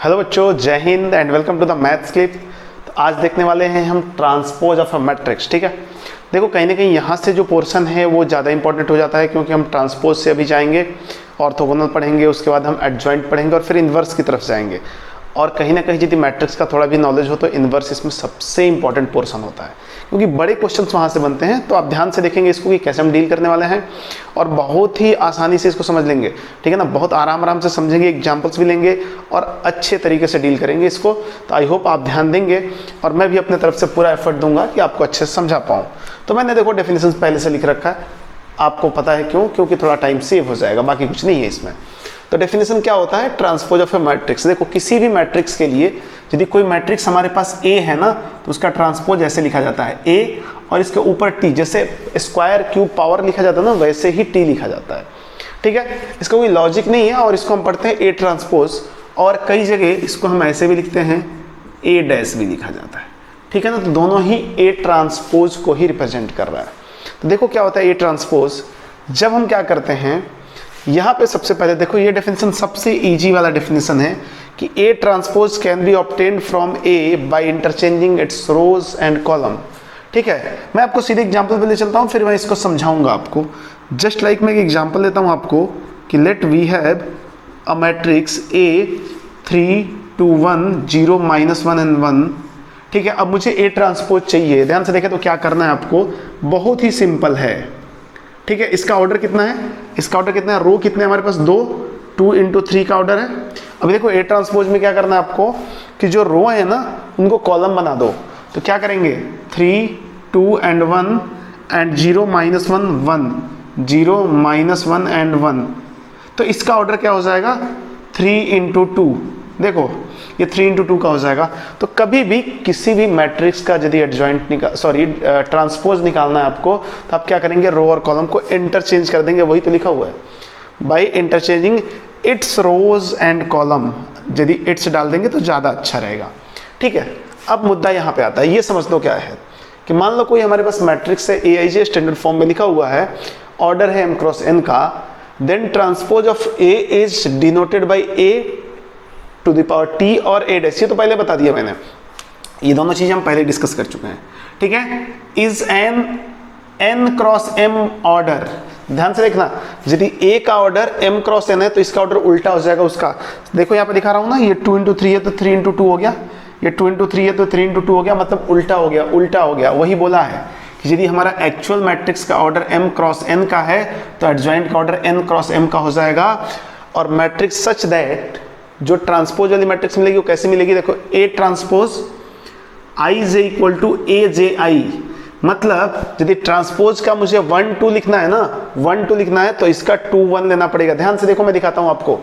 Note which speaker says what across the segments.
Speaker 1: Hello बच्चों, जय Hind and welcome to the maths clip. तो आज देखने वाले हैं हम ट्रांसपोज ऑफ अ मैट्रिक्स। ठीक है, देखो कहीं ना कहीं यहाँ से जो पोर्शन है वो ज़्यादा इंपॉर्टेंट हो जाता है, क्योंकि हम ट्रांसपोज से अभी जाएंगे, ऑर्थोगोनल पढ़ेंगे, उसके बाद हम एडजॉइंट पढ़ेंगे और फिर इन्वर्स की तरफ जाएंगे। और कहीं ना कहीं यदि मैट्रिक्स का थोड़ा भी नॉलेज हो तो इन्वर्स इसमें सबसे इंपॉर्टेंट पोर्शन होता है, क्योंकि बड़े क्वेश्चंस वहाँ से बनते हैं। तो आप ध्यान से देखेंगे इसको कि कैसे हम डील करने वाले हैं और बहुत ही आसानी से इसको समझ लेंगे। ठीक है ना, बहुत आराम से समझेंगे, एग्जाम्पल्स भी लेंगे और अच्छे तरीके से डील करेंगे इसको। तो आई होप आप ध्यान देंगे और मैं भी अपने तरफ से पूरा एफर्ट दूंगा कि आपको अच्छे से समझा पाऊँ। तो मैंने देखो डेफिनेशन पहले से लिख रखा है, आपको पता है क्यों, क्योंकि थोड़ा टाइम सेव हो जाएगा, बाकी कुछ नहीं है इसमें। तो डेफिनेशन क्या होता है, ट्रांसपोज ऑफ ए मैट्रिक्स। देखो किसी भी मैट्रिक्स के लिए यदि कोई मैट्रिक्स हमारे पास ए है ना, तो उसका ट्रांसपोज ऐसे लिखा जाता है ए और इसके ऊपर टी, जैसे स्क्वायर क्यूब पावर लिखा जाता है ना, वैसे ही टी लिखा जाता है। ठीक है, इसका कोई लॉजिक नहीं है और इसको हम पढ़ते हैं ए ट्रांसपोज, और कई जगह इसको हम ऐसे भी लिखते हैं, ए डैश भी लिखा जाता है। ठीक है ना, तो दोनों ही ए ट्रांसपोज को ही रिप्रेजेंट कर रहा है। तो देखो क्या होता है ए ट्रांसपोज, जब हम क्या करते हैं यहाँ पे सबसे पहले देखो ये डेफिनेशन सबसे इजी वाला डेफिनेशन है कि A transpose can be obtained from A by interchanging its rows and column. ठीक है, मैं आपको सीधे एग्जांपल पे ले चलता हूँ, फिर मैं इसको समझाऊंगा आपको। जस्ट लाइक मैं एक एग्जांपल लेता हूँ आपको कि let we have a matrix A 3 2 1 0 -1 and 1। ठीक है, अब मुझे ए ट्रांसपोज चाहिए। ध्यान से देखें तो क्या करना है आपको, बहुत ही सिंपल है। ठीक है, इसका ऑर्डर कितना है, इसका ऑर्डर कितना है, रो कितने हमारे पास 2 2 × 3 का ऑर्डर है। अभी देखो ए ट्रांसपोज में क्या करना है आपको कि जो रो है ना उनको कॉलम बना दो। तो क्या करेंगे 3 2 and 1 and 0 -1 1 0 -1 and 1। तो इसका ऑर्डर क्या हो जाएगा 3 × 2। देखो ये 3 × 2 का हो जाएगा। तो कभी भी किसी भी मैट्रिक्स का यदि एडजॉइंट ट्रांसपोज निकालना है आपको, तो आप क्या करेंगे, रो और कॉलम को इंटरचेंज कर देंगे, वही तो लिखा हुआ है, by interchanging its rows and column. यदि इट्स डाल देंगे तो ज़्यादा अच्छा रहेगा। ठीक है, अब मुद्दा यहाँ पे आता है, ये समझ लो क्या है कि मान लो कोई हमारे पास मैट्रिक्स है AIJ स्टैंडर्ड फॉर्म में लिखा हुआ है, ऑर्डर है m × n का, then transpose of A is denoted by A to the power T और A डैश। ये तो पहले बता दिया मैंने, ये दोनों चीजें हम पहले डिस्कस कर चुके हैं। ठीक है, is an n × m order. ध्यान से देखना, यदि A का ऑर्डर m × n है तो इसका ऑर्डर उल्टा हो जाएगा उसका। देखो यहाँ पे दिखा रहा हूँ ना, ये 2 × 3 है तो 3 × 2 हो गया, ये 2 × 3 है तो 3 × 2 हो गया, मतलब उल्टा हो गया, उल्टा हो गया। वही बोला है कि यदि हमारा एक्चुअल मैट्रिक्स का ऑर्डर m × n का है तो एडजॉइंट का ऑर्डर n × m का हो जाएगा। और मैट्रिक्स सच दैट जो ट्रांसपोज वाली मैट्रिक्स मिलेगी वो कैसे मिलेगी, देखो ए ट्रांसपोज IJ = AJI। मतलब यदि ट्रांसपोज का मुझे 1 2 लिखना है ना, 1 2 लिखना है तो इसका 2 1 लेना पड़ेगा। ध्यान से देखो मैं दिखाता हूं आपको,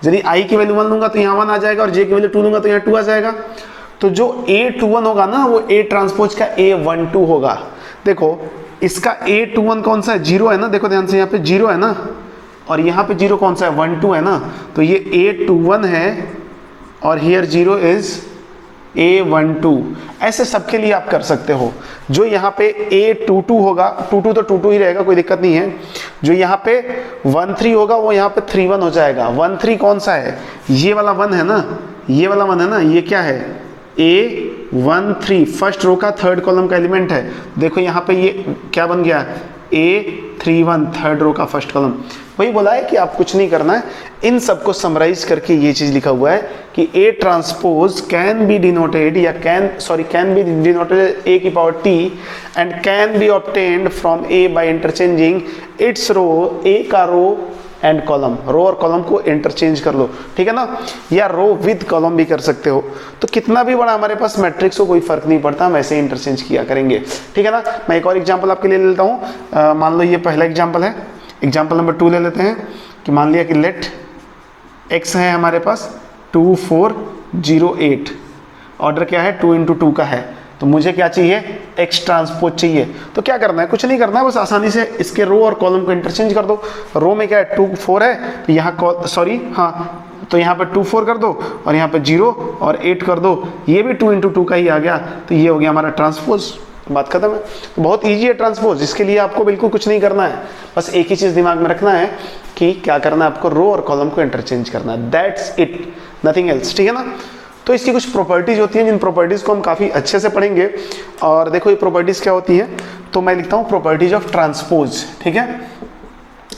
Speaker 1: यदि I की वैल्यू 1 लूंगा तो यहाँ 1 आ जाएगा और J की वैल्यू 2 लूंगा तो यहाँ 2 आ जाएगा। तो जो A21 होगा ना वो A ट्रांसपोज का A12 होगा। देखो इसका A21 कौन सा है, 0 है ना, देखो ध्यान से यहाँ पे 0 है ना, और यहाँ पे 0 कौन सा है, 1 2 है ना, तो ये A21 है और हियर 0 इज A12। ऐसे सबके लिए आप कर सकते हो। जो यहाँ पे A22 होगा, 22 तो 22 ही रहेगा, कोई दिक्कत नहीं है। जो यहाँ पे 13 होगा वो यहाँ पे 31 हो जाएगा। 13 कौन सा है, ये वाला 1 है ना, ये वाला 1 है ना, ये क्या है A13, फर्स्ट रो का थर्ड कॉलम का एलिमेंट है। देखो यहाँ पे ये क्या बन गया, A31 थर्ड रो का फर्स्ट कॉलम। वही बोला है कि आप कुछ नहीं करना है, इन सबको समराइज करके ये चीज लिखा हुआ है कि A transpose can be denoted या कैन बी डिनोटेड A की power T and can be obtained from A by interchanging its row, A का रो एंड कॉलम, रो और कॉलम को इंटरचेंज कर लो। ठीक है ना, या रो विद कॉलम भी कर सकते हो। तो कितना भी बड़ा हमारे पास मैट्रिक्स हो कोई फर्क नहीं पड़ता, हम ऐसे इंटरचेंज किया करेंगे। ठीक है ना, मैं एक और एग्जांपल आपके लिए ले लेता हूँ। मान लो ये पहला एग्जांपल है, एग्जांपल नंबर 2 ले लेते हैं कि मान लिया कि लेट x है हमारे पास 2 4 0 8, ऑर्डर क्या है 2 × 2 का है, तो मुझे क्या चाहिए, x ट्रांसपोज चाहिए। तो क्या करना है, कुछ नहीं करना है, बस आसानी से इसके रो और कॉलम को इंटरचेंज कर दो। रो में क्या है 2 4 है तो यहाँ तो यहाँ पे 2 4 कर दो और यहाँ पे 0 और 8 कर दो, ये भी 2 × 2 का ही आ गया, तो ये हो गया हमारा ट्रांसपोज। बात खत्म है। तो बहुत इजी है ट्रांसपोज, इसके लिए आपको बिल्कुल कुछ नहीं करना है, बस एक ही चीज दिमाग में रखना है कि क्या करना है आपको, रो और कॉलम को इंटरचेंज करना है, दैट्स इट। नथिंग एल्स, ठीक है ना। तो इसकी कुछ प्रॉपर्टीज होती हैं जिन प्रॉपर्टीज को हम काफ़ी अच्छे से पढ़ेंगे। और देखो ये प्रॉपर्टीज क्या होती है, तो मैं लिखता हूँ प्रॉपर्टीज ऑफ ट्रांसपोज, ठीक है।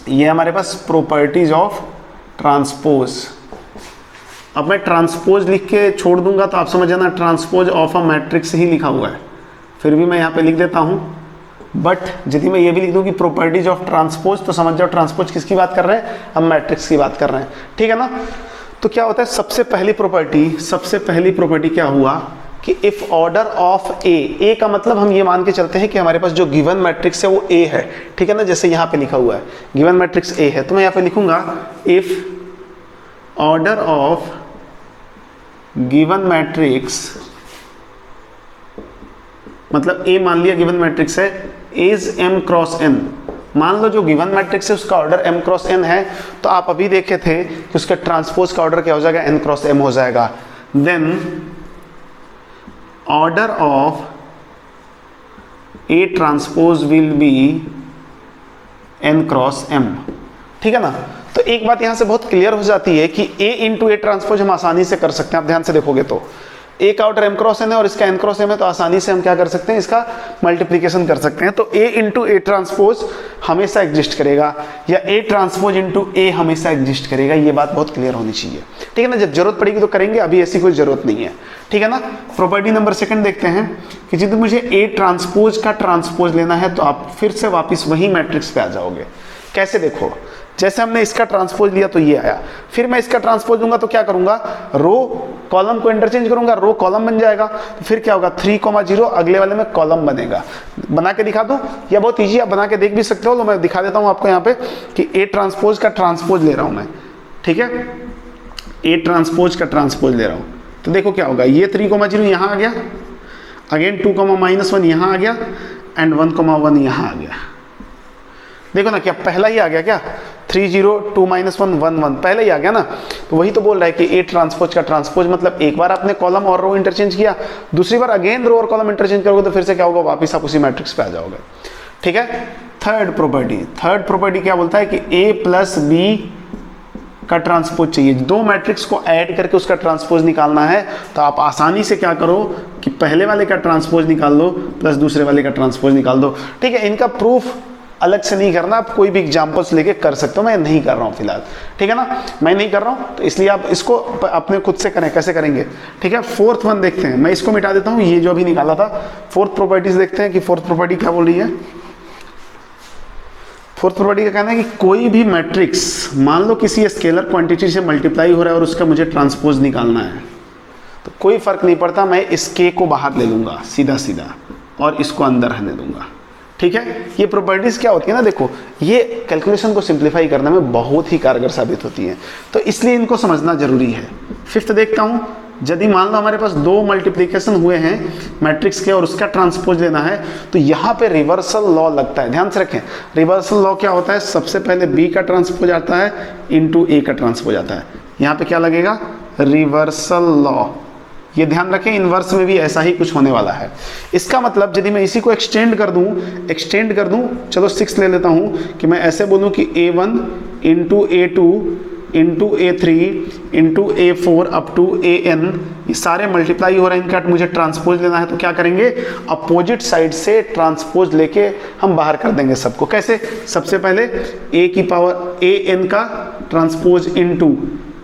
Speaker 1: ये हमारे पास प्रॉपर्टीज ऑफ ट्रांसपोज। अब मैं ट्रांसपोज लिख के छोड़ दूंगा तो आप समझ जाना ट्रांसपोज ऑफ अ मैट्रिक्स ही लिखा हुआ है, फिर भी मैं यहाँ पे लिख देता हूँ। बट यदि मैं ये भी लिख दूँ कि प्रॉपर्टीज ऑफ ट्रांसपोज, तो समझ जाओ ट्रांसपोज किसकी बात कर रहे हैं, हम मैट्रिक्स की बात कर रहे हैं, ठीक है ना। तो क्या होता है, सबसे पहली प्रॉपर्टी क्या हुआ कि इफ ऑर्डर ऑफ ए का मतलब हम ये मान के चलते हैं कि हमारे पास जो गिवन मैट्रिक्स है वो ए है, ठीक है ना। जैसे यहाँ पे लिखा हुआ है गिवन मैट्रिक्स ए है, तो मैं यहाँ पे लिखूंगा if order of given matrix, मतलब ए मान लिया गिवन मैट्रिक्स है, इज m क्रॉस n। मान लो जो गिवन मैट्रिक्स है उसका ऑर्डर m क्रॉस n है, तो आप अभी देखे थे कि उसका ट्रांसपोज का ऑर्डर क्या हो जाएगा, n क्रॉस m हो जाएगा। Then order of a transpose will be n cross m, ठीक है ना। तो एक बात यहां से बहुत क्लियर हो जाती है कि a इंटू ए ट्रांसपोज हम आसानी से कर सकते हैं। आप ध्यान से देखोगे तो ए का ऑर्डर m क्रॉस n है और इसका n क्रॉस m है, तो आसानी से हम क्या कर सकते हैं, इसका मल्टीप्लिकेशन कर सकते हैं। तो a इंटू ए ट्रांसपोज हमेशा एग्जिस्ट करेगा, या a ट्रांसपोज इंटू ए हमेशा एग्जिस्ट करेगा। ये बात बहुत क्लियर होनी चाहिए, ठीक है ना। जब जरूरत पड़ेगी तो करेंगे, अभी ऐसी कोई जरूरत नहीं है, ठीक है ना। प्रॉपर्टी नंबर सेकंड देखते हैं कि यदि मुझे ए ट्रांसपोज का ट्रांसपोज लेना है तो आप फिर से वापिस वही मैट्रिक्स पे आ जाओगे। कैसे, देखो जैसे हमने इसका ट्रांसपोज लिया तो ये आया, फिर मैं इसका ट्रांसपोज लूंगा तो क्या करूंगा, रो कॉलम को इंटरचेंज करूंगा, रो कॉलम बन जाएगा। तो फिर क्या होगा 3,0, अगले वाले में कॉलम बनेगा। बना के दिखा दूं, या बहुत ईजी, आप बना के देख भी सकते हो। तो मैं दिखा देता हूं आपको यहाँ पे कि ए ट्रांसपोज का ट्रांसपोज ले रहा हूं मैं, ठीक है। ए ट्रांसपोज का ट्रांसपोज ले रहा हूं, तो देखो क्या होगा, ये 3,0 यहाँ आ गया, अगेन 2,-1 यहाँ आ गया, एंड 1,1 यहाँ आ गया। देखो ना, क्या पहला ही आ गया क्या, 3,0, 2-1 1 पहले ही आ गया ना। तो वही तो बोल रहा है कि ए ट्रांसपोज का ट्रांसपोज मतलब एक बार आपने कॉलम और रो इंटरचेंज किया, दूसरी बार अगेन रो और कॉलम इंटरचेंज करोगे तो फिर से क्या होगा, वापस आप उसी मैट्रिक्स पे आ जाओगे, ठीक है। थर्ड प्रॉपर्टी क्या बोलता है कि ए प्लस बी का ट्रांसपोज चाहिए। दो मैट्रिक्स को ऐड करके उसका ट्रांसपोज निकालना है, तो आप आसानी से क्या करो कि पहले वाले का ट्रांसपोज निकाल लो प्लस दूसरे वाले का ट्रांसपोज निकाल दो, ठीक है। इनका प्रूफ अलग से नहीं करना, आप कोई भी एग्जांपल्स लेके कर सकते हो, मैं नहीं कर रहा हूँ फिलहाल, ठीक है ना। मैं नहीं कर रहा हूँ, तो इसलिए आप इसको अपने खुद से करें, कैसे करेंगे, ठीक है। फोर्थ वन देखते हैं, मैं इसको मिटा देता हूँ, ये जो अभी निकाला था। फोर्थ प्रॉपर्टीज देखते हैं कि फोर्थ प्रॉपर्टी क्या बोल रही है। फोर्थ प्रॉपर्टी का कहना है कि कोई भी मैट्रिक्स मान लो किसी स्केलर क्वांटिटी से मल्टीप्लाई हो रहा है और उसका मुझे ट्रांसपोज निकालना है, तो कोई फर्क नहीं पड़ता, मैं इस के को बाहर ले लूंगा सीधा सीधा और इसको अंदर रहने दूंगा, ठीक है। ये प्रॉपर्टीज क्या होती है ना, देखो ये कैलकुलेशन को सिंप्लीफाई करने में बहुत ही कारगर साबित होती है, तो इसलिए इनको समझना जरूरी है। फिफ्थ देखता हूं, यदि मान लो हमारे पास दो मल्टीप्लिकेशन हुए हैं मैट्रिक्स के और उसका ट्रांसपोज लेना है, तो यहाँ पे रिवर्सल लॉ लगता है। ध्यान से रखें, रिवर्सल लॉ क्या होता है, सबसे पहले बी का ट्रांसपोज आता है इंटू ए का ट्रांसपोज आता है। यहाँ पे क्या लगेगा, रिवर्सल लॉ। ये ध्यान रखें, इनवर्स में भी ऐसा ही कुछ होने वाला है। इसका मतलब यदि मैं इसी को एक्सटेंड कर दूं, चलो 6 ले लेता हूं कि मैं ऐसे बोलूं कि A1 into A2 into A3 into A4 up to AN, ये सारे मल्टीप्लाई हो रहे हैं, इनका मुझे ट्रांसपोज लेना है। तो क्या करेंगे, अपोजिट साइड से ट्रांसपोज लेके हम बाहर कर देंगे सबको। कैसे, सबसे पहले A की पावर AN का ट्रांसपोज इंटू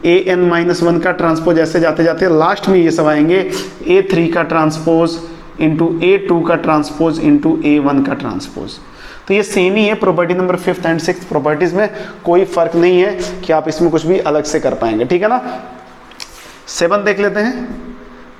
Speaker 1: AN-1 का ट्रांसपोज, ऐसे जाते जाते लास्ट में ये सब आएंगे A3 का ट्रांसपोज इंटू A2 का ट्रांसपोज इंटू A1 का ट्रांसपोज। तो ये सेम ही है property number 5th and 6th properties में, कोई फर्क नहीं है कि आप इसमें कुछ भी अलग से कर पाएंगे, ठीक है ना। 7 देख लेते हैं।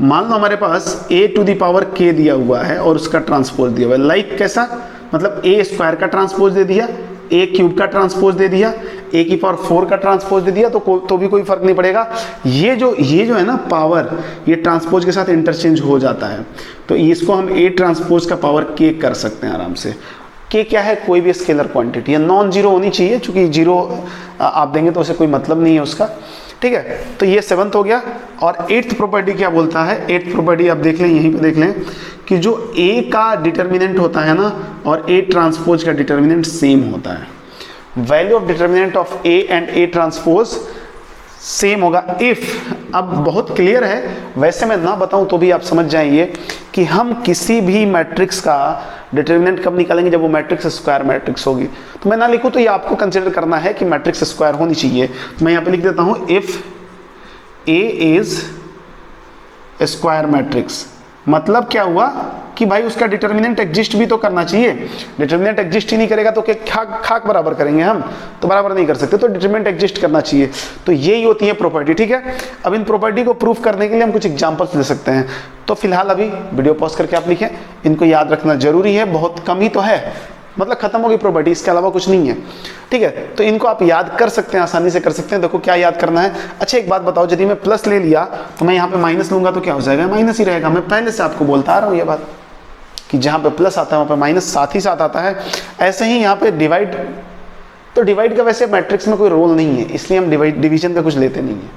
Speaker 1: मान लो हमारे पास a to the power k दिया हुआ है और उसका ट्रांसपोज दिया हुआ है। लाइक कैसा, मतलब a स्क्वायर का ट्रांसपोज दे दिया, a क्यूब का ट्रांसपोज दे दिया, a की पावर 4 का ट्रांसपोज दे दिया, तो भी कोई फर्क नहीं पड़ेगा। ये जो है ना पावर, ये ट्रांसपोज के साथ इंटरचेंज हो जाता है, तो इसको हम a ट्रांसपोज का पावर k कर सकते हैं आराम से। k क्या है, कोई भी स्केलर क्वांटिटी है, नॉन जीरो होनी चाहिए, क्योंकि जीरो आप देंगे तो उसे कोई मतलब नहीं है उसका, ठीक है। तो ये 7th हो गया। और 8th प्रॉपर्टी क्या बोलता है, 8th प्रॉपर्टी आप देख लें, यहीं पे देख लें कि जो a का डिटर्मिनेंट होता है ना और a ट्रांसपोज का डिटर्मिनेंट सेम होता है। Value of determinant of a and a transpose same होगा इफ अब बहुत क्लियर है, वैसे मैं ना बताऊं तो भी आप समझ जाएंगे कि हम किसी भी मैट्रिक्स का डिटर्मिनेंट कब निकालेंगे, जब वो मैट्रिक्स स्क्वायर मैट्रिक्स होगी। तो मैं ना लिखूं तो ये आपको कंसिडर करना है कि मैट्रिक्स स्क्वायर होनी चाहिए। तो मैं यहाँ पे लिख देता हूं if A is square matrix, मतलब क्या हुआ कि भाई उसका डिटर्मिनेंट एग्जिस्ट भी तो करना चाहिए। डिटर्मिनेंट एग्जिस्ट ही नहीं करेगा तो क्या खाक बराबर करेंगे हम, तो बराबर नहीं कर सकते, तो डिटर्मिनेंट एग्जिस्ट करना चाहिए। तो यही होती है प्रॉपर्टी, ठीक है। अब इन प्रॉपर्टी को प्रूफ करने के लिए हम कुछ एग्जांपल्स ले सकते हैं। तो फिलहाल अभी वीडियो पॉज करके आप लिखें, इनको याद रखना जरूरी है, बहुत कम ही तो है, मतलब खत्म होगी प्रॉपर्टी, इसके अलावा कुछ नहीं है, ठीक है। तो इनको आप याद कर सकते हैं, आसानी से कर सकते हैं। देखो क्या याद करना है। अच्छा एक बात बताओ, यदि मैं प्लस ले लिया तो मैं यहाँ पे माइनस लूंगा तो क्या हो जाएगा, माइनस ही रहेगा। मैं पहले से आपको बोलता आ रहा हूँ ये बात कि जहाँ पे प्लस आता है वहाँ पे माइनस साथ ही साथ आता है। ऐसे ही यहाँ पे डिवाइड, तो डिवाइड का वैसे मैट्रिक्स में कोई रोल नहीं है, इसलिए हम डिवीजन का कुछ लेते नहीं है,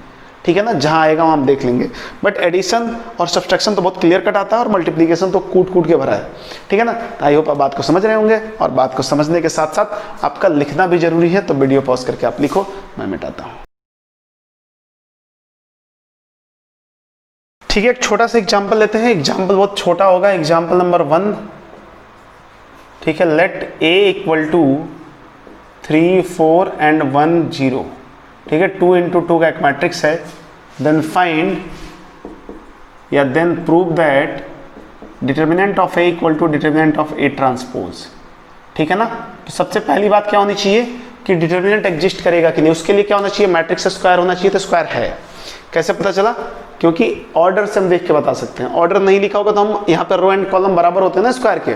Speaker 1: ठीक है ना। जहाँ आएगा वहाँ हम देख लेंगे। बट एडिशन और सब्सट्रैक्शन तो बहुत क्लियर कट आता है, और मल्टीप्लिकेशन तो कूट कूट के भरा है, ठीक है ना। तो आई होप आप बात को समझ रहे होंगे, और बात को समझने के साथ साथ आपका लिखना भी जरूरी है। तो वीडियो पॉज करके आप लिखो, मैं मिटाता हूँ। ठीक है, एक छोटा सा एग्जाम्पल लेते हैं। एग्जाम्पल बहुत छोटा होगा, एग्जाम्पल नंबर 1, ठीक है। Let A equal to 3 4 and 1 0, ठीक है। 2 into 2 का एक मैट्रिक्स है। देन फाइंड या then prove that determinant of A equal to determinant of A transpose, ठीक है ना। तो सबसे पहली बात क्या होनी चाहिए कि डिटर्मिनेंट एग्जिस्ट करेगा कि नहीं, उसके लिए क्या होना चाहिए, मैट्रिक्स स्क्वायर होना चाहिए। तो स्क्वायर है, कैसे पता चला, क्योंकि ऑर्डर से हम देख के बता सकते हैं। ऑर्डर नहीं लिखा होगा तो हम यहाँ पर रो एंड कॉलम बराबर होते हैं ना स्क्वायर के,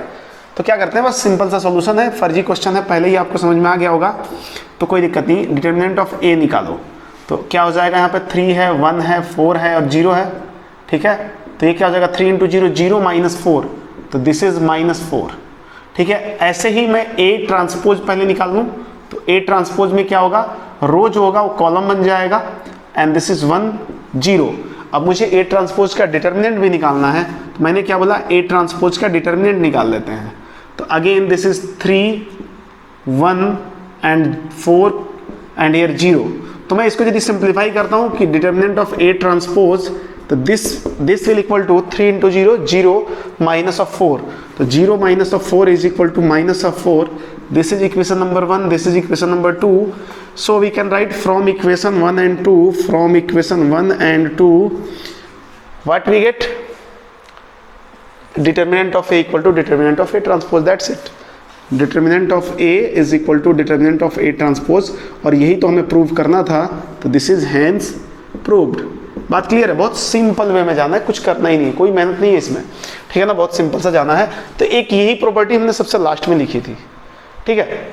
Speaker 1: तो क्या करते हैं, बस सिंपल सा सॉल्यूशन है, फर्जी क्वेश्चन है, पहले ही आपको समझ में आ गया होगा, तो कोई दिक्कत नहीं। डिटर्मिनेंट ऑफ ए निकालो, तो क्या हो जाएगा, यहाँ पे 3 है, 1 है, 4 है और 0 है, ठीक है। तो ये क्या हो जाएगा, 3 into 0 0 minus 4, तो दिस इज -4, ठीक है। ऐसे ही मैं ए ट्रांसपोज पहले निकाल लूँ, तो ए ट्रांसपोज में क्या होगा, रो जो होगा वो कॉलम बन जाएगा, एंड दिस इज 1 0। अब मुझे ए ट्रांसपोज का डिटर्मिनेंट भी निकालना है, तो मैंने क्या बोला, ए ट्रांसपोज का डिटर्मिनेंट निकाल लेते हैं। तो again this is 3 1 and 4 and here 0। तो मैं इसको यदि सिंप्लीफाई करता हूँ कि डिटर्मिनेंट ऑफ ए ट्रांसपोज, तो this will equal to 3 into 0 0 minus of 4, तो 0 minus of 4 is equal to minus of 4। This is equation number 1, this is equation number 2, so we can write from equation 1 and 2, from equation 1 and 2 what we get, determinant of A equal to determinant of A transpose, that's it। Determinant of A is equal to determinant of A transpose, और यही तो हमें prove करना था, तो this is hence proved. बात clear है, बहुत सिंपल वे में जाना है, कुछ करना ही नहीं, कोई मेहनत नहीं है इसमें, ठीक है ना, बहुत सिंपल सा जाना है। तो एक यही प्रॉपर्टी हमने सबसे लास्ट में लिखी थी, ठीक है।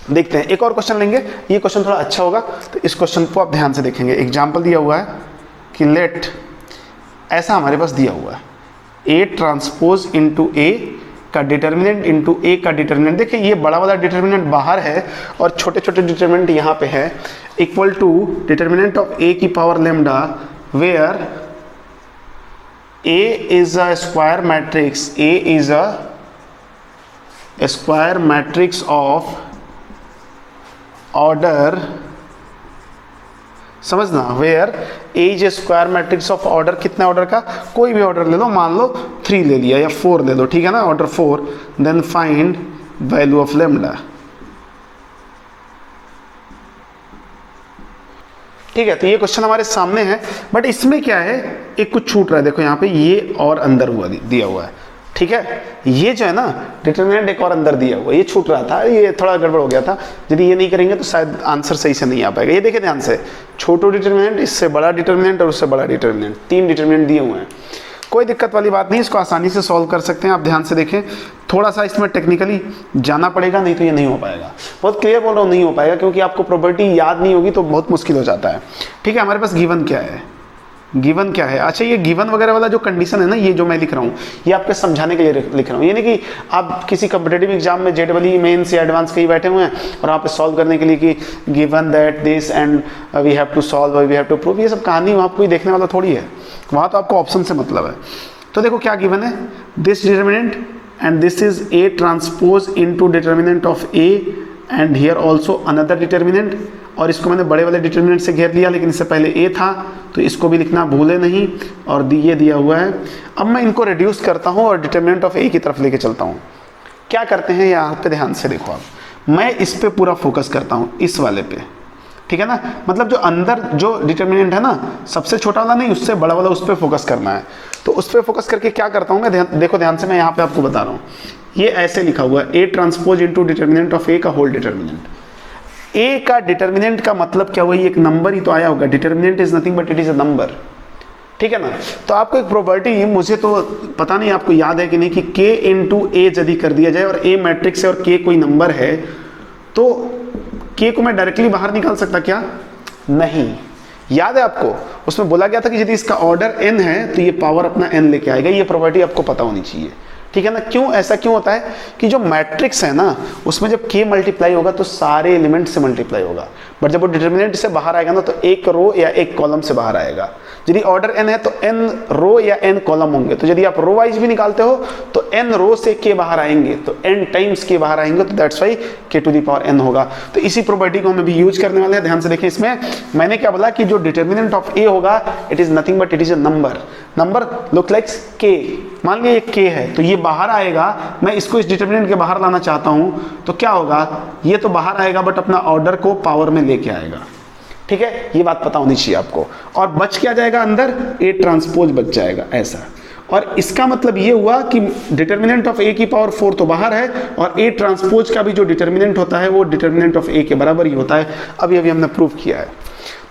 Speaker 1: देखते हैं एक और क्वेश्चन लेंगे, ये क्वेश्चन थोड़ा अच्छा होगा, तो इस क्वेश्चन को आप ध्यान से देखेंगे। एग्जाम्पल दिया हुआ है कि लेट, ऐसा हमारे पास दिया हुआ है, ए ट्रांसपोज इंटू ए का डिटर्मिनेंट इंटू ए का डिटर्मिनेंट। देखिए ये बड़ा वाला डिटर्मिनेंट बाहर है और छोटे छोटे डिटर्मिनेंट यहाँ पे है, equal to determinant of A की power lambda, where A is a square matrix, A is a square matrix of order, समझना, where A is a square matrix of order, कितना ऑर्डर का, कोई भी ऑर्डर ले लो, मान लो 3 ले लिया या 4 ले लो, ठीक है ना, order 4। Then find value of lambda, ठीक है। तो ये क्वेश्चन हमारे सामने है, बट इसमें क्या है, एक कुछ छूट रहा है, देखो यहाँ पे ये और अंदर हुआ दिया हुआ है, ठीक है। ये जो है ना डिटर्मिनेंट एक और अंदर दिया हुआ, ये छूट रहा था, ये थोड़ा गड़बड़ हो गया था। यदि ये नहीं करेंगे तो शायद आंसर सही से नहीं आ पाएगा। ये देखिए ध्यान से, छोटो डिटर्मिनेंट, इससे बड़ा डिटर्मिनेंट और उससे बड़ा डिटर्मिनेंट, 3 डिटर्मिनेंट दिए हुए हैं। कोई दिक्कत वाली बात नहीं, इसको आसानी से सॉल्व कर सकते हैं। आप ध्यान से देखें, थोड़ा सा इसमें टेक्निकली जाना पड़ेगा, नहीं तो ये नहीं हो पाएगा। बहुत क्लियर बोल रहा हूँ, नहीं हो पाएगा, क्योंकि आपको प्रॉपर्टी याद नहीं होगी तो बहुत मुश्किल हो जाता है, ठीक है। हमारे पास गिवन क्या है, गिवन क्या है, अच्छा ये गिवन वगैरह वाला जो कंडीशन है ना, ये जो मैं लिख रहा हूँ, ये आपके समझाने के लिए लिख रहा हूँ। ये नहीं कि आप किसी कॉम्पिटेटिव एग्जाम में जेडबलई मेंस या एडवांस के ही बैठे हुए हैं और आप सॉल्व करने के लिए कि given that this and we have to solve, we have to prove, ये सब कहानी वहाँ कोई देखने वाला थोड़ी है, वहाँ तो आपको ऑप्शन से मतलब है। तो देखो क्या गिवन है, this determinant and this is a transpose into determinant of A, and here also another determinant, और इसको मैंने बड़े वाले डिटर्मिनेंट से घेर लिया, लेकिन इससे पहले ए था तो इसको भी लिखना भूले नहीं, और ये दिया हुआ है। अब मैं इनको रिड्यूस करता हूँ और डिटर्मिनेंट ऑफ ए की तरफ लेके चलता हूँ। क्या करते हैं यहाँ पे ध्यान से देखो, आप मैं इस पे पूरा फोकस करता हूँ, इस वाले पे, ठीक है ना। मतलब जो अंदर जो डिटर्मिनेंट है ना, सबसे छोटा वाला नहीं, उससे बड़ा वाला, उस पर फोकस करना है। तो उस पर फोकस करके क्या करता हूँ मैं, देखो ध्यान से, मैं यहाँ पे आपको बता रहा हूँ, ये ऐसे लिखा हुआ है A transpose into determinant of A का होल डिटर्मिनेंट। ए का डिटर्मिनेंट का मतलब क्या हुआ, एक नंबर ही तो आया होगा, determinant is nothing but it is a number, ठीक है ना। तो आपको एक प्रॉपर्टी, मुझे तो पता नहीं आपको याद है कि नहीं, कि k इंटू ए यदि कर दिया जाए और a मैट्रिक्स है और k कोई नंबर है, तो k को मैं डायरेक्टली बाहर निकाल सकता क्या? नहीं। याद है आपको, उसमें बोला गया था कि यदि इसका ऑर्डर n है तो ये पावर अपना n लेके आएगा। ये प्रॉपर्टी आपको पता होनी चाहिए, ठीक है ना। क्यों ऐसा क्यों होता है कि जो मैट्रिक्स है ना, उसमें जब k मल्टीप्लाई होगा तो सारे एलिमेंट से मल्टीप्लाई होगा, बट जब वो डिटर्मिनेंट से बाहर आएगा ना, तो एक रो या एक कॉलम से बाहर आएगा। यदि ऑर्डर n है तो n रो या n कॉलम होंगे, तो यदि आप रो वाइज भी निकालते हो तो n रो से k बाहर आएंगे, तो n टाइम्स k बाहर आएंगे, तो that's why k to the power n होगा। तो इसी प्रॉपर्टी को हम अभी यूज करने वाले हैं। ध्यान से देखें, इसमें मैंने क्या बोला कि जो डिटर्मिनेंट ऑफ a होगा, it is nothing but it is a number. Number look like k, मान लिया ये k है, तो ये बाहर आएगा, मैं इसको इस डिटर्मिनेंट के बाहर लाना चाहता हूँ, तो क्या होगा, ये तो बाहर आएगा बट अपना ऑर्डर को पावर में लेके आएगा, ठीक है। ये बात पता होनी चाहिए आपको। और बच क्या जाएगा अंदर, ए ट्रांसपोज बच जाएगा, ऐसा। और इसका मतलब ये हुआ कि डिटर्मिनेंट ऑफ ए की पावर 4 तो बाहर है, और ए ट्रांसपोज का भी जो डिटर्मिनेंट होता है वो डिटर्मिनेंट ऑफ ए के बराबर ही होता है। अभी अभी हमने प्रूव किया है।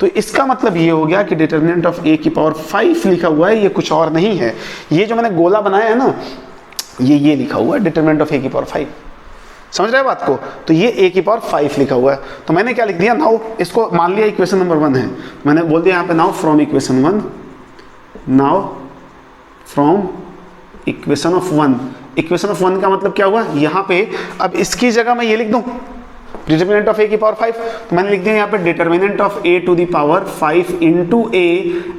Speaker 1: तो इसका मतलब ये हो गया कि डिटर्मिनेंट ऑफ ए की पावर 5 लिखा हुआ है, ये कुछ और नहीं है। ये जो मैंने गोला बनाया है ना, ये लिखा हुआ है डिटर्मिनेंट ऑफ ए की पावर 5। समझ रहे हैं बात को? तो ये a की पावर 5 लिखा हुआ है। तो मैंने क्या लिख दिया, नाउ इसको मान लिया इक्वेशन नंबर 1 है, मैंने बोल दिया यहाँ पे now from equation 1, now from equation of 1। Equation of 1 का मतलब क्या हुआ, यहाँ पे अब इसकी जगह मैं ये लिख दूं डिटर्मिनेंट ऑफ a की पावर 5, तो मैंने लिख दिया यहाँ पे determinant of a to the power 5 into a,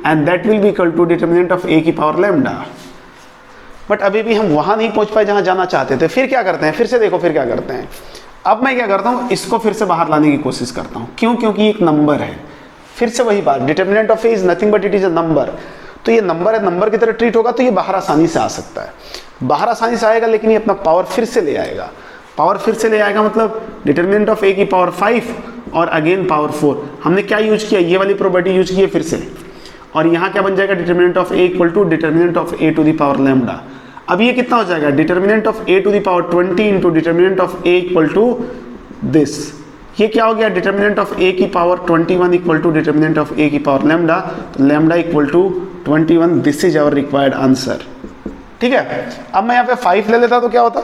Speaker 1: and that will be equal to determinant of a की पावर लैम्डा। बट अभी भी हम वहां नहीं पहुंच पाए जहां जाना चाहते थे। फिर क्या करते हैं, फिर से देखो, फिर क्या करते हैं, अब मैं क्या करता हूं, इसको फिर से बाहर लाने की कोशिश करता हूं। क्यों? क्योंकि एक नंबर है। फिर से वही बात, determinant of A is nothing but it is a number. तो ये नंबर है, नंबर की तरह ट्रीट होगा, तो ये बाहर आसानी से आ सकता है, बाहर आसानी से आएगा, लेकिन ये अपना पावर फिर से ले आएगा। पावर फिर से ले आएगा मतलब डिटर्मिनेंट ऑफ ए की पावर 5 और अगेन पावर 4। हमने क्या यूज किया, ये वाली प्रॉपर्टी यूज की है फिर से, और यहाँ क्या बन जाएगा, determinant of A equal to determinant of A to the power lambda. अब ये कितना हो जाएगा, determinant of a to the power 20 into determinant of a equal to this. ये क्या हो गया, डिटर्मिनेंट ऑफ a की power 21 equal to determinant of a की पावर लैम्डा, तो lambda equal to 21। This is our required answer, ठीक है। अब मैं यहाँ पे 5 ले लेता तो क्या होता,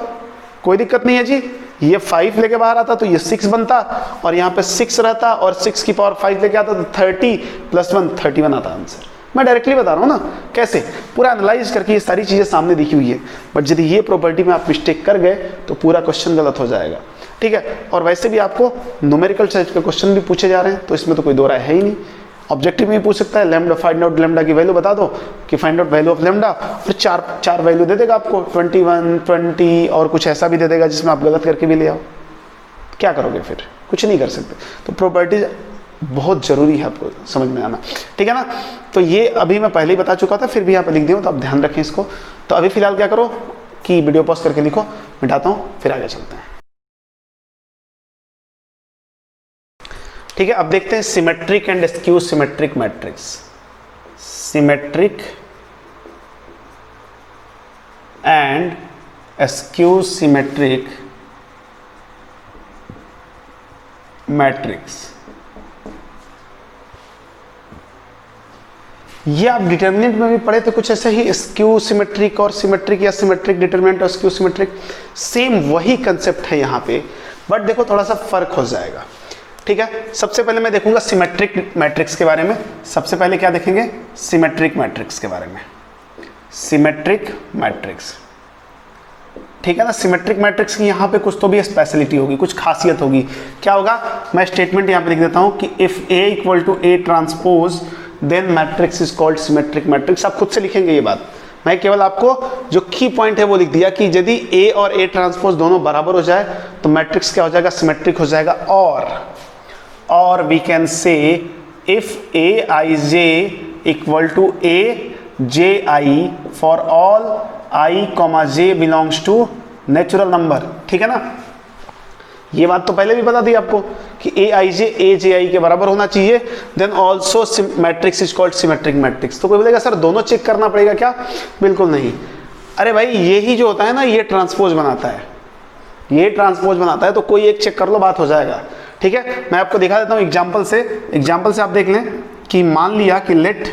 Speaker 1: कोई दिक्कत नहीं है जी। ये 5 लेके बाहर आता तो ये 6 बनता, और यहाँ पे 6 रहता, और 6 की पावर 5 लेके आता तो 30 + 1 31 आता आंसर। मैं डायरेक्टली बता रहा हूँ ना कैसे, पूरा एनालाइज करके ये सारी चीज़ें सामने दिखी हुई है। बट यदि ये प्रॉपर्टी में आप मिस्टेक कर गए तो पूरा क्वेश्चन गलत हो जाएगा, ठीक है। और वैसे भी आपको न्यूमेरिकल टाइप के क्वेश्चन भी पूछे जा रहे हैं, तो इसमें तो कोई दो राय है ही नहीं। ऑब्जेक्टिव में पूछ सकता है लैम्डा, फाइंड आउट लैम्डा की वैल्यू बता दो कि find out value of lambda, और चार वैल्यू दे देगा आपको, 21, 20 और कुछ ऐसा भी दे देगा जिसमें आप गलत करके भी ले आओ। क्या करोगे फिर, कुछ नहीं कर सकते। तो प्रॉपर्टीज बहुत जरूरी है आपको समझ में आना, ठीक है ना। तो ये अभी मैं पहले ही बता चुका था, फिर भी यहाँ पे लिख दिया हूँ, तो आप ध्यान रखें इसको। तो अभी फिलहाल क्या करो कि वीडियो पॉज करके लिखो, मिटाता हूँ, फिर आगे चलते हैं, ठीक है। अब देखते हैं symmetric and skew symmetric matrix. Symmetric and skew symmetric matrix. ये आप डिटर्मिनेंट में भी पढ़े थे कुछ ऐसे ही, स्क्यू सिमेट्रिक और सिमेट्रिक, या सिमेट्रिक डिटर्मिनेंट और स्क्यू सिमेट्रिक, सेम वही कंसेप्ट है यहाँ पे, बट देखो थोड़ा सा फर्क हो जाएगा, ठीक है। सबसे पहले मैं देखूंगा सिमेट्रिक मैट्रिक्स के बारे में। सबसे पहले क्या देखेंगे, सिमेट्रिक मैट्रिक्स के बारे में। सिमेट्रिक मैट्रिक्स, ठीक है ना। सिमेट्रिक मैट्रिक्स की यहाँ पे कुछ तो भी स्पेशलिटी होगी, कुछ खासियत होगी। क्या होगा, मैं स्टेटमेंट यहाँ पे लिख देता हूँ कि if A equal to A transpose then matrix is called symmetric matrix. आप खुद से लिखेंगे ये बात, मैं केवल आपको जो की पॉइंट है वो लिख दिया कि यदि A और A ट्रांसपोज दोनों बराबर हो जाए तो मैट्रिक्स क्या हो जाएगा, सिमेट्रिक हो जाएगा। or we can say if aij equal to aji for all I, j belongs to natural number, ठीक है ना। ये बात तो पहले भी बता दी आपको कि aij aji के बराबर होना चाहिए। Then also matrix is called symmetric matrix. तो कोई बोलेगा सर दोनों चेक करना पड़ेगा क्या? बिल्कुल नहीं। अरे भाई यही जो होता है ना, ये ट्रांसपोज बनाता है, ये ट्रांसपोज बनाता है। तो कोई एक चेक कर लो, बात हो जाएगा, ठीक है। मैं आपको दिखा देता हूँ एग्जाम्पल से। एग्जाम्पल से आप देख लें कि मान लिया कि लेट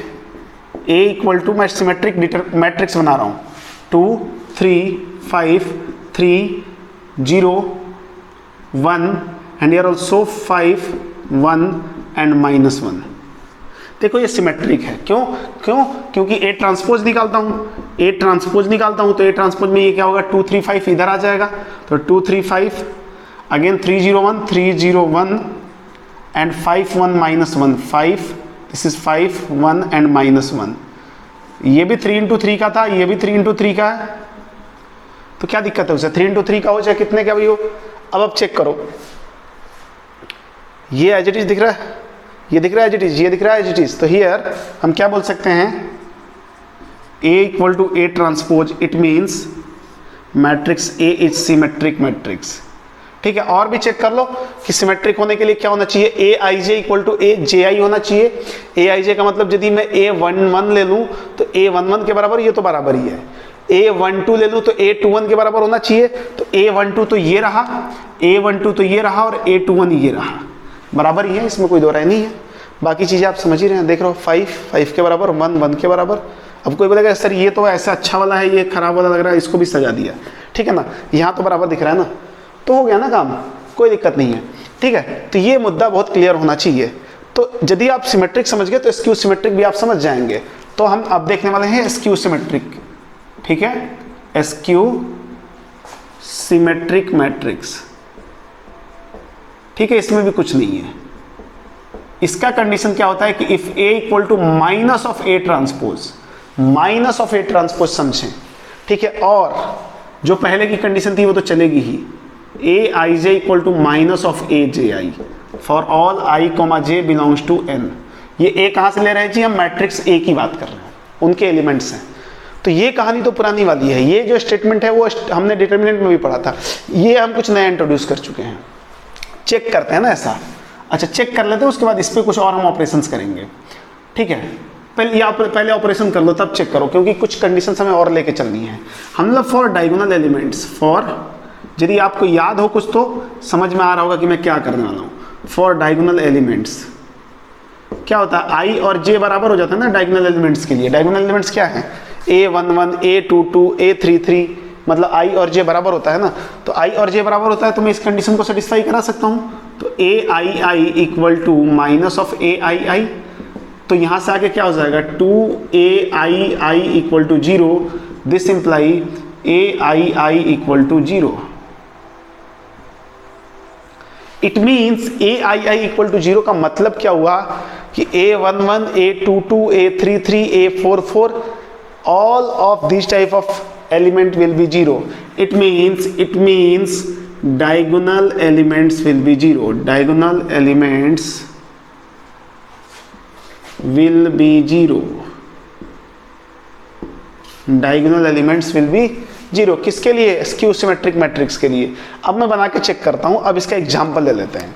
Speaker 1: a इक्वल टू, मैं सिमेट्रिक मैट्रिक्स बना रहा हूँ 2 3 5 3 0 1 एंड हियर आल्सो 5 1 एंड -1। देखो ये सिमेट्रिक है। क्यों? क्योंकि A ट्रांसपोज निकालता हूँ, A ट्रांसपोज निकालता हूँ, तो A ट्रांसपोज में ये क्या होगा, 2 3 5 इधर आ जाएगा, तो 2 3 5 again 3 0 1 3 0 1 and 5 1 -1 5, this is 5 1 and -1। ये भी 3 इंटू 3 का था, ये भी 3 इंटू 3 का है, तो क्या दिक्कत है उसे? 3 इंटू 3 का हो चाहे कितने का भी हो। अब आप चेक करो, ये एज इट इज दिख रहा है, ये दिख रहा है एज इट इज, ये दिख रहा है एज इट इज। तो हियर हम क्या बोल सकते हैं, A equal to A transpose, it means matrix A is symmetric matrix, ठीक है। और भी चेक कर लो कि सिमेट्रिक होने के लिए क्या होना चाहिए, aij इक्वल टू aji होना चाहिए। aij का मतलब यदि मैं a11 ले लूँ तो a11 के बराबर, ये तो बराबर ही है। a12 ले लूँ तो a21 के बराबर होना चाहिए, तो a12 तो ये रहा, a12 तो ये रहा और a21 ये रहा, बराबर ही है, इसमें कोई दो राय नहीं है। बाकी चीज़ें आप समझ ही रहे हैं, देख रहे हो 5 5 के बराबर, 1 1 के बराबर। अब कोई बोलेगा सर ये तो ऐसा अच्छा वाला है, ये खराब वाला लग रहा है, इसको भी सजा दिया, ठीक है ना, यहाँ तो बराबर दिख रहा है ना, तो हो गया ना काम, कोई दिक्कत नहीं है, ठीक है। तो ये मुद्दा बहुत क्लियर होना चाहिए। तो यदि आप सिमेट्रिक समझ गए तो स्क्यू सिमेट्रिक भी आप समझ जाएंगे। तो हम अब देखने वाले हैं स्क्यू सिमेट्रिक, ठीक है, स्क्यू सिमेट्रिक मैट्रिक्स, ठीक है। इसमें भी कुछ नहीं है। इसका कंडीशन क्या होता है कि if A equal to minus of A transpose, minus of A transpose समझें, ठीक है। और जो पहले की कंडीशन थी वो तो चलेगी ही, aij equal to minus of aji for all I, j belongs to n। ये A कहाँ से ले रहे हैं जी, हम मैट्रिक्स A की बात कर रहे हैं, उनके एलिमेंट्स हैं। तो ये कहानी तो पुरानी वाली है, ये जो स्टेटमेंट है वो हमने डिटर्मिनेंट में भी पढ़ा था, ये हम कुछ नया इंट्रोड्यूस कर चुके हैं। चेक करते हैं ना ऐसा, अच्छा चेक कर लेते हैं, उसके बाद इस पर कुछ और हम ऑपरेशंस करेंगे, ठीक है। पहले ऑपरेशन कर लो तब चेक करो, क्योंकि कुछ कंडीशंस हमें और लेके चलनी है। हम लोग फॉर डायगोनल एलिमेंट्स, फॉर, यदि आपको याद हो कुछ तो समझ में आ रहा होगा कि मैं क्या करने वाला हूँ। फॉर डायगोनल एलिमेंट्स क्या होता है, I और J बराबर हो जाता है ना डायगोनल एलिमेंट्स के लिए। डायगोनल एलिमेंट्स क्या है, A11 A22 A33, मतलब I और J बराबर होता है ना। तो I और J बराबर होता है तो मैं इस कंडीशन को सेटिस्फाई करा सकता हूँ। तो AII equal to minus of AII, तो यहाँ से आके क्या हो जाएगा, 2AII equal to 0, this imply AII equal to 0। It means AII equal to 0 का मतलब क्या हुआ कि A11 A22 A33 A44 all of these type of element will be 0. It means diagonal elements will be 0. Diagonal elements will be 0. Diagonal elements will be 0 किसके लिए, skew symmetric matrix के लिए। अब मैं बना के चेक करता हूँ। अब इसका एग्जाम्पल ले लेते हैं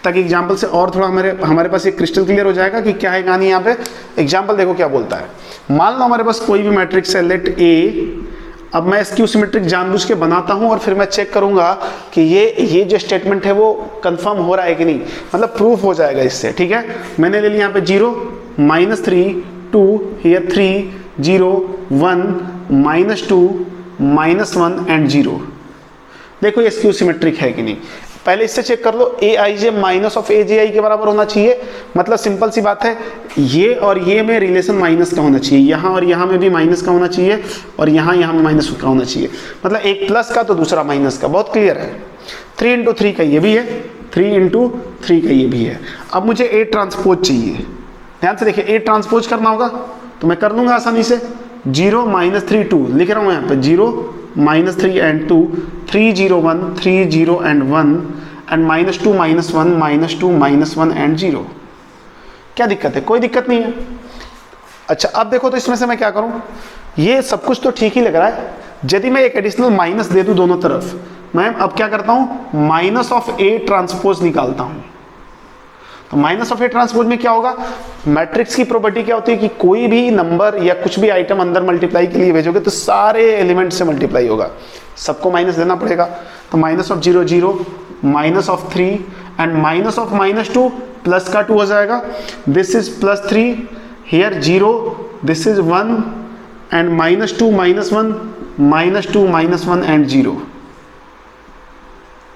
Speaker 1: ताकि एग्जाम्पल से और थोड़ा हमारे पास एक क्रिस्टल क्लियर हो जाएगा कि क्या है कहानी यहाँ पे। एग्जाम्पल देखो क्या बोलता है। मान लो हमारे पास कोई भी मैट्रिक्स है, लेट A। अब मैं स्क्यू सिमेट्रिक जानबूझ के बनाता हूँ और फिर मैं चेक करूँगा कि ये जो स्टेटमेंट है वो कंफर्म हो रहा है कि नहीं, मतलब प्रूफ हो जाएगा इससे, ठीक है। मैंने ले लिया यहाँ पे 0 -3 2 हियर 3 0 1 -2 -1 एंड 0। देखो ये स्क्यू सिमेट्रिक है कि नहीं, पहले इससे चेक कर लो। Aij माइनस ऑफ Aji के बराबर होना चाहिए, मतलब सिंपल सी बात है, ये और ये में रिलेशन माइनस का होना चाहिए, यहाँ और यहाँ में भी माइनस का होना चाहिए और यहाँ में माइनस का होना चाहिए, मतलब एक प्लस का तो दूसरा माइनस का। बहुत क्लियर है। 3 × 3 का ये भी है, 3 × 3 का ये भी है। अब मुझे A ट्रांसपोज चाहिए, ध्यान से देखिए। A ट्रांसपोज करना होगा तो मैं कर लूँगा आसानी से। 0 -3 2 लिख रहा हूँ यहाँ पे, 0 -3 एंड 2 3 0 1 3 0 एंड 1 एंड -2 -1 -2 -1 एंड 0। क्या दिक्कत है? कोई दिक्कत नहीं है। अच्छा अब देखो तो इसमें से मैं क्या करूं, ये सब कुछ तो ठीक ही लग रहा है। यदि मैं एक एडिशनल माइनस दे दूं दोनों तरफ, मैं अब क्या करता हूं, माइनस ऑफ ए ट्रांसपोज निकालता हूं। तो माइनस ऑफ ए ट्रांसपोज में क्या होगा, मैट्रिक्स की प्रॉपर्टी क्या होती है कि कोई भी नंबर या कुछ भी आइटम अंदर मल्टीप्लाई के लिए भेजोगे तो सारे एलिमेंट से मल्टीप्लाई होगा, सबको माइनस देना पड़ेगा। तो minus of 0 0, minus of 3 and minus of -2 plus का 2 हो जाएगा। This is +3 here 0, this is 1 and -2 -1 -2 -1 and 0।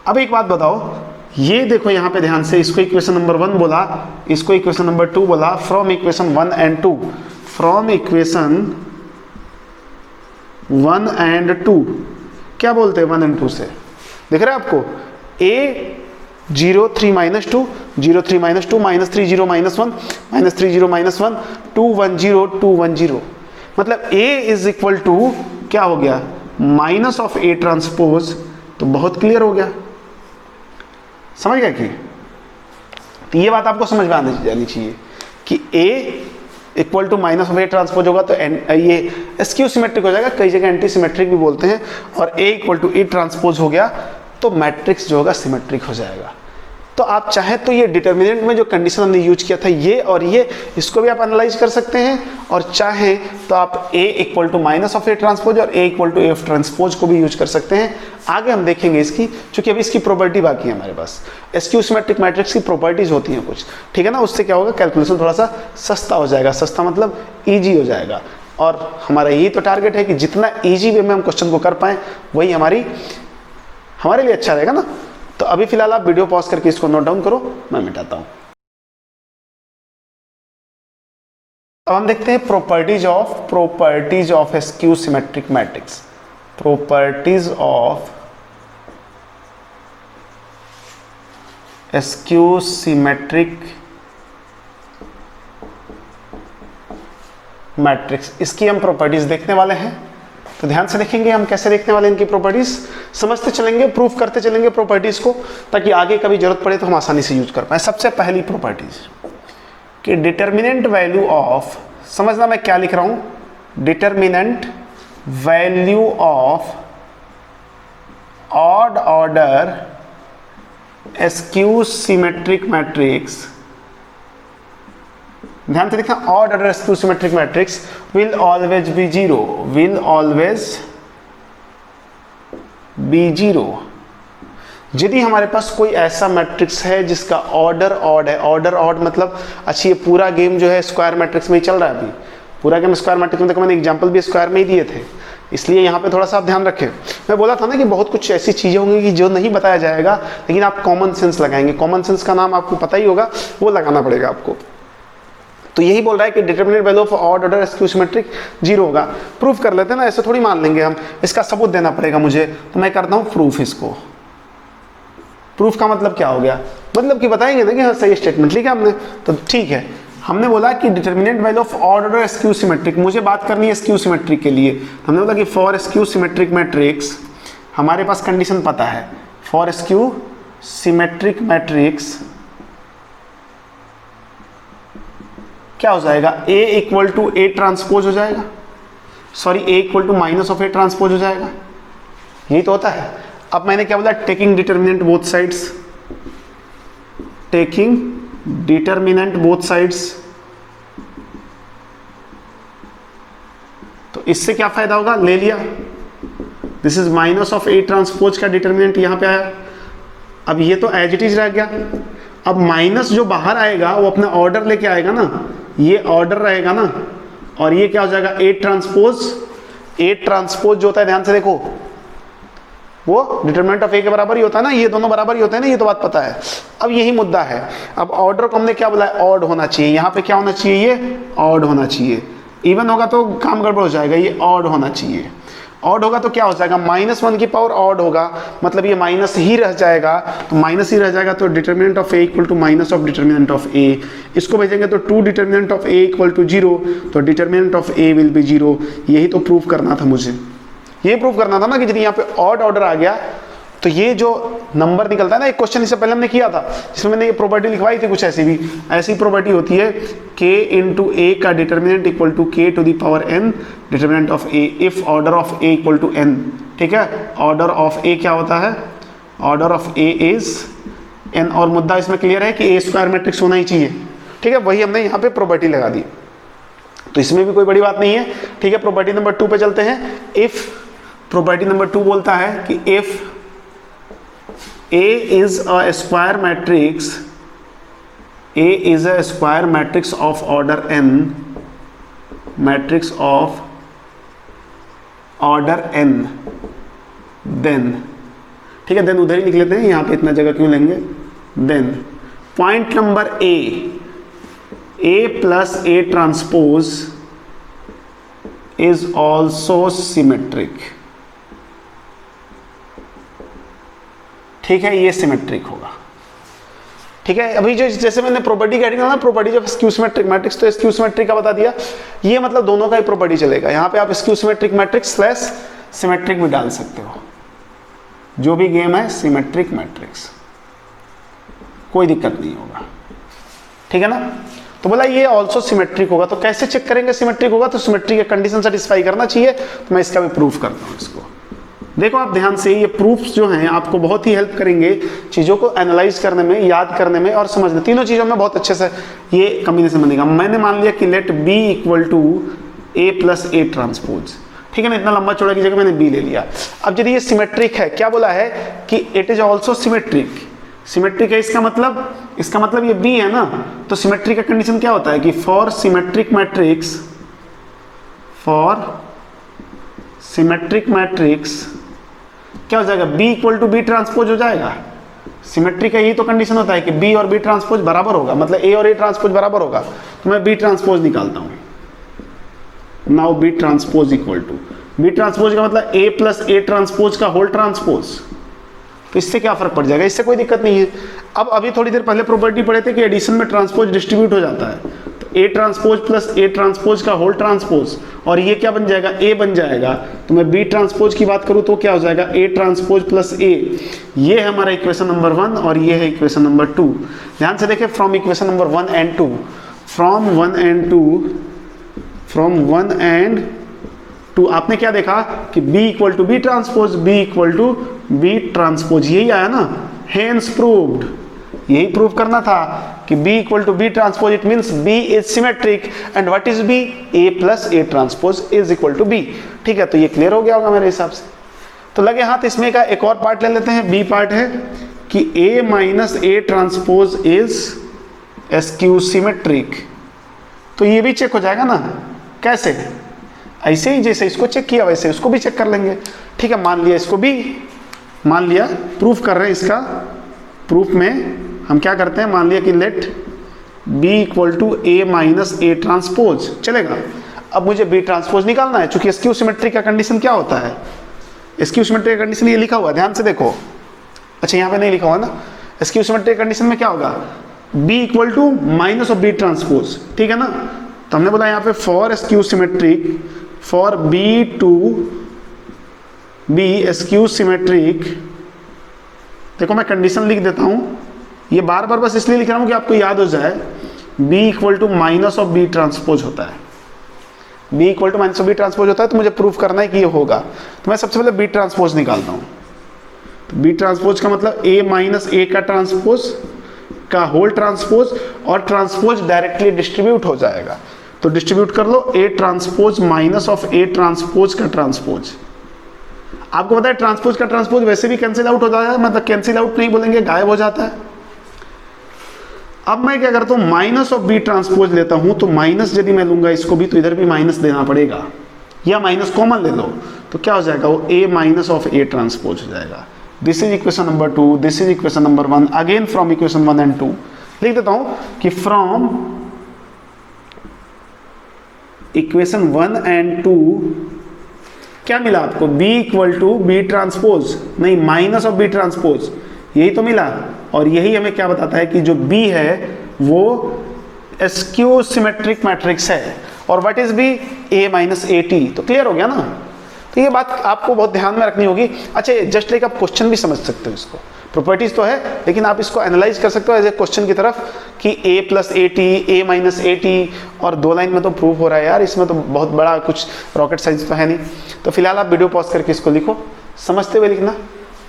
Speaker 1: अब एक बात बताओ, ये देखो यहां पे ध्यान से, इसको इक्वेशन नंबर 1 बोला, इसको इक्वेशन नंबर 2 बोला। From equation 1 and 2, from equation 1 and 2 क्या बोलते हैं 1 एंड 2 से, दिख रहा है आपको? a 0 3 -2 0 3 -2 -3 0 -1 -3 0 -1 2 1 0 2 1 0, मतलब a इज इक्वल टू क्या हो गया, माइनस ऑफ ए ट्रांसपोज। तो बहुत क्लियर हो गया, समझ गया कि? तो ये बात आपको समझ में आनी जानी चाहिए कि a equal to minus of A transpose होगा तो ये स्क्यू सिमेट्रिक हो जाएगा, कई जगह एंटी सिमेट्रिक भी बोलते हैं। और a equal to A transpose हो गया तो मैट्रिक्स जो होगा सिमेट्रिक हो जाएगा। तो आप चाहे तो ये डिटर्मिनेंट में जो कंडीशन हमने यूज किया था ये और ये, इसको भी आप एनालाइज कर सकते हैं। और चाहे तो आप a equal to minus of A transpose और a equal to F transpose को भी यूज कर सकते हैं। आगे हम देखेंगे इसकी, क्योंकि अभी इसकी प्रॉपर्टी बाकी है हमारे पास। स्क्यू सिमेट्रिक मैट्रिक्स की प्रॉपर्टीज होती हैं कुछ, ठीक है ना, उससे क्या होगा, कैलकुलेशन थोड़ा सा सस्ता हो जाएगा। सस्ता मतलब ईजी हो जाएगा। और हमारा यही तो टारगेट है कि जितना ईजी वे में हम क्वेश्चन को कर पाएँ वही हमारे लिए अच्छा रहेगा ना। तो अभी फिलहाल आप वीडियो पॉज करके इसको नोट डाउन करो, मैं मिटाता हूं। अब हम देखते हैं properties of skew symmetric matrix. Properties of skew symmetric matrix, इसकी हम प्रॉपर्टीज देखने वाले हैं। तो ध्यान से देखेंगे हम कैसे देखने वाले इनकी प्रॉपर्टीज, समझते चलेंगे, प्रूफ करते चलेंगे प्रॉपर्टीज को, ताकि आगे कभी जरूरत पड़े तो हम आसानी से यूज कर पाए। सबसे पहली प्रॉपर्टीज कि डिटर्मिनेंट वैल्यू ऑफ, समझना मैं क्या लिख रहा हूं, determinant value of odd order skew symmetric matrix, ध्यान से देखना, odd order skew symmetric matrix will always be 0, will always be 0। यदि हमारे पास कोई ऐसा मैट्रिक्स है जिसका ऑर्डर ऑड है, ऑर्डर ऑड मतलब, अच्छी ये पूरा गेम जो है स्क्वायर मैट्रिक्स में ही चल रहा है अभी, पूरा गेम स्क्वायर मैट्रिक्स में, देखो मैंने एग्जांपल भी स्क्वायर में ही दिए थे, इसलिए यहाँ पे थोड़ा सा आप ध्यान रखें। मैं बोला था ना कि बहुत कुछ ऐसी चीजें होंगी कि जो नहीं बताया जाएगा, लेकिन आप कॉमन सेंस लगाएंगे। कॉमन सेंस का नाम आपको पता ही होगा, वो लगाना पड़ेगा आपको। तो यही बोल रहा है कि determinant value of odd order skew symmetric 0 होगा। प्रूफ कर लेते हैं ना, ऐसे थोड़ी मान लेंगे हम, इसका सबूत देना पड़ेगा मुझे। तो मैं करता हूं प्रूफ। इसको प्रूफ का मतलब क्या हो गया, मतलब कि बताएंगे ना कि हाँ सही स्टेटमेंट लिखा हमने, तो ठीक है। हमने बोला कि determinant value of odd order skew symmetric, मुझे बात करनी है स्क्यू सिमेट्रिक के लिए। हमने बोला कि फॉर स्क्यू सिमेट्रिक मैट्रिक्स, हमारे पास कंडीशन पता है, फॉर स्क्यू सिमेट्रिक मैट्रिक्स क्या हो जाएगा, a equal to A transpose हो जाएगा, sorry a equal to minus of A transpose हो जाएगा, यही तो होता है। अब मैंने क्या बोला, taking determinant both sides, taking determinant both sides. तो इससे क्या फायदा होगा, ले लिया, this is minus of A transpose का डिटर्मिनेंट यहां पे आया। अब ये तो एज इट इज रह गया। अब माइनस जो बाहर आएगा वो अपना ऑर्डर लेके आएगा ना, ये ऑर्डर रहेगा ना, और ये क्या हो जाएगा, ए ट्रांसपोज। ए ट्रांसपोज जो होता है, ध्यान से देखो, वो डिटरमिनेंट ऑफ ए के बराबर ही होता है ना, ये दोनों बराबर ही होते हैं ना, ये तो बात पता है। अब यही मुद्दा है। अब ऑर्डर को हमने क्या बोला है, ऑड होना चाहिए। यहाँ पे क्या होना चाहिए, ये ऑड होना चाहिए। इवन होगा तो काम गड़बड़ हो जाएगा, ये ऑड होना चाहिए। ऑड होगा तो क्या हो जाएगा, -1 की पावर ऑड होगा, मतलब ये माइनस ही रह जाएगा। तो माइनस ही रह जाएगा तो determinant of A equal to minus of determinant of A. इसको भेजेंगे तो 2 determinant of A equal to 0, तो determinant of A will be 0। यही तो प्रूफ करना था मुझे, ये प्रूफ करना था ना कि यदि यहाँ पे ऑड ऑर्डर आ गया तो ये जो नंबर निकलता है ना, एक क्वेश्चन इससे पहले हमने किया था जिसमें मैंने ये प्रॉपर्टी लिखवाई थी कुछ ऐसी भी, ऐसी प्रॉपर्टी होती है k इंटू ए का determinant equal to k to the power n determinant of a if order of a equal to n। ठीक है, ऑर्डर ऑफ a क्या होता है, order of a is n, और मुद्दा इसमें क्लियर है कि a स्क्वायर मैट्रिक्स होना ही चाहिए। ठीक है, वही हमने यहाँ पे प्रॉपर्टी लगा दी, तो इसमें भी कोई बड़ी बात नहीं है। ठीक है, प्रॉपर्टी नंबर 2 पे चलते हैं। इफ प्रॉपर्टी नंबर 2 बोलता है कि if A is a square matrix, A is a square matrix of order n, matrix of order n, then, ठीक है, देन उधर ही लिख लेते हैं, यहाँ पे इतना जगह क्यों लेंगे, then point number A plus A transpose is also symmetric। ठीक है, ये सिमेट्रिक होगा। ठीक है, अभी जो जैसे मैंने प्रॉपर्टी कह रही ना, प्रॉपर्टी जब स्क्यू सिमेट्रिक मैट्रिक्स, तो स्क्यू सिमेट्रिक का बता दिया, ये मतलब दोनों का ही प्रॉपर्टी चलेगा। यहाँ पे आप skew symmetric matrix slash symmetric भी डाल सकते हो, जो भी गेम है सिमेट्रिक मैट्रिक्स, कोई दिक्कत नहीं होगा। ठीक है ना, तो बोला ये ऑल्सो सिमेट्रिक होगा। तो कैसे चेक करेंगे सिमेट्रिक होगा, तो सिमेट्रिक का कंडीशन सेटिस्फाई करना चाहिए। तो मैं इसका भी प्रूफ करता हूँ। इसको देखो आप ध्यान से, ये प्रूफ्स जो हैं आपको बहुत ही हेल्प करेंगे चीज़ों को एनालाइज करने में, याद करने में और समझने, तीनों चीज़ों में बहुत अच्छे से ये कम्बिनेशन बनेगा। मैंने मान लिया कि let B equal to A plus A transpose. ठीक है ना, इतना लंबा चौड़ा की जगह मैंने बी ले लिया। अब यदि ये सिमेट्रिक है, क्या बोला है कि it is also symmetric, symmetric है, इसका मतलब ये बी है ना, तो सिमेट्रिक का कंडीशन क्या होता है कि फॉर सिमेट्रिक मैट्रिक्स क्या हो जाएगा, B equal to B transpose हो जाएगा। सिमेट्रिक का यही तो कंडीशन होता है कि B और B ट्रांसपोज बराबर होगा, मतलब A और A ट्रांसपोज बराबर होगा। तो मैं B ट्रांसपोज निकालता हूं। Now B transpose equal to, B transpose का मतलब A प्लस A ट्रांसपोज का होल ट्रांसपोज। तो इससे क्या फर्क पड़ जाएगा, इससे कोई दिक्कत नहीं है। अब अभी थोड़ी देर पहले प्रॉपर्टी पढ़े थे कि एडिशन में ट्रांसपोज डिस्ट्रीब्यूट हो जाता है, तो A transpose plus A transpose का होल ट्रांसपोज, और ये क्या बन जाएगा, A बन जाएगा। तो मैं B ट्रांसपोज की बात करूं तो क्या हो जाएगा, A ट्रांसपोज प्लस A। ये है हमारा इक्वेशन नंबर 1 और ये है इक्वेशन नंबर 2। ध्यान से देखें, from equation number 1 and 2, from 1 and 2 आपने क्या देखा कि B equal to B transpose, B equal to B transpose, यही आया ना, हेंस प्रूव्ड। यही प्रूव करना था कि B equal to B transpose, it means B is symmetric and what is B, A plus A transpose is equal to B। ठीक है, तो ये क्लियर हो गया होगा मेरे हिसाब से। तो लगे हाथ, इसमें का एक और पार्ट ले लेते हैं। B पार्ट है कि A minus A transpose is askew symmetric. तो ये भी चेक हो जाएगा ना, कैसे, ऐसे ही जैसे इसको चेक किया वैसे उसको भी चेक कर लेंगे। ठीक है, मान लिया इसको भी, मान लिया, प्रूफ कर रहे हैं। इसका प्रूफ में हम क्या करते हैं, मान लिया कि let B equal to A minus A transpose, चलेगा। अब मुझे B ट्रांसपोज निकालना है, चूंकि स्क्यू सिमेट्रिक का कंडीशन क्या होता है, स्क्यू सिमेट्रिक का कंडीशन ये लिखा हुआ है, ध्यान से देखो। अच्छा, यहाँ पे नहीं लिखा हुआ ना, स्क्यू सिमेट्रिक कंडीशन में क्या होगा, B equal to minus of B transpose. ठीक है ना, तो हमने बोला यहाँ पे for skew symmetric, for B to B skew symmetric. देखो मैं कंडीशन लिख देता हूं, ये बार बार बस इसलिए लिख रहा हूं कि आपको याद हो जाए। B equal to minus of B transpose होता है, B equal to minus of B transpose होता है, तो मुझे प्रूफ करना है कि ये होगा। तो मैं सबसे पहले B ट्रांसपोज निकालता हूं। तो B ट्रांसपोज का मतलब A माइनस A का ट्रांसपोज का होल ट्रांसपोज, और ट्रांसपोज डायरेक्टली डिस्ट्रीब्यूट हो जाएगा। तो डिस्ट्रीब्यूट कर लो, A transpose minus of A transpose का ट्रांसपोज। आपको पता है ट्रांसपोज का ट्रांसपोज वैसे भी कैंसिल आउट हो जाता है, मतलब कैंसिल आउट नहीं बोलेंगे, गायब हो जाता है। अब मैं क्या करता हूं, माइनस ऑफ B ट्रांसपोज लेता हूं। तो माइनस यदि मैं लूंगा इसको भी, तो इधर भी माइनस देना पड़ेगा, या माइनस कॉमन ले लो, तो क्या हो जाएगा, वो A minus of A transpose हो जाएगा। This is equation number 2, this is equation number 1। Again from equation 1 and 2 लिख देता हूं कि फ्रॉम इक्वेशन 1 एंड 2 क्या मिला आपको, B equal to B transpose, नहीं माइनस ऑफ B ट्रांसपोज, यही तो मिला। और यही हमें क्या बताता है कि जो B है वो स्क्यू सिमेट्रिक मैट्रिक्स है। और what is B, A minus AT। तो क्लियर हो गया ना। तो ये बात आपको बहुत ध्यान में रखनी होगी। अच्छा, जस्ट लाइक आप क्वेश्चन भी समझ सकते हो इसको, प्रॉपर्टीज तो है लेकिन आप इसको एनालाइज कर सकते हो एज ए क्वेश्चन की तरफ कि a plus A T, A minus A T, और 2 लाइन में तो प्रूफ हो रहा है यार, इसमें तो बहुत बड़ा कुछ रॉकेट साइंस तो है नहीं। तो फिलहाल आप वीडियो पॉज करके इसको लिखो, समझते हुए लिखना,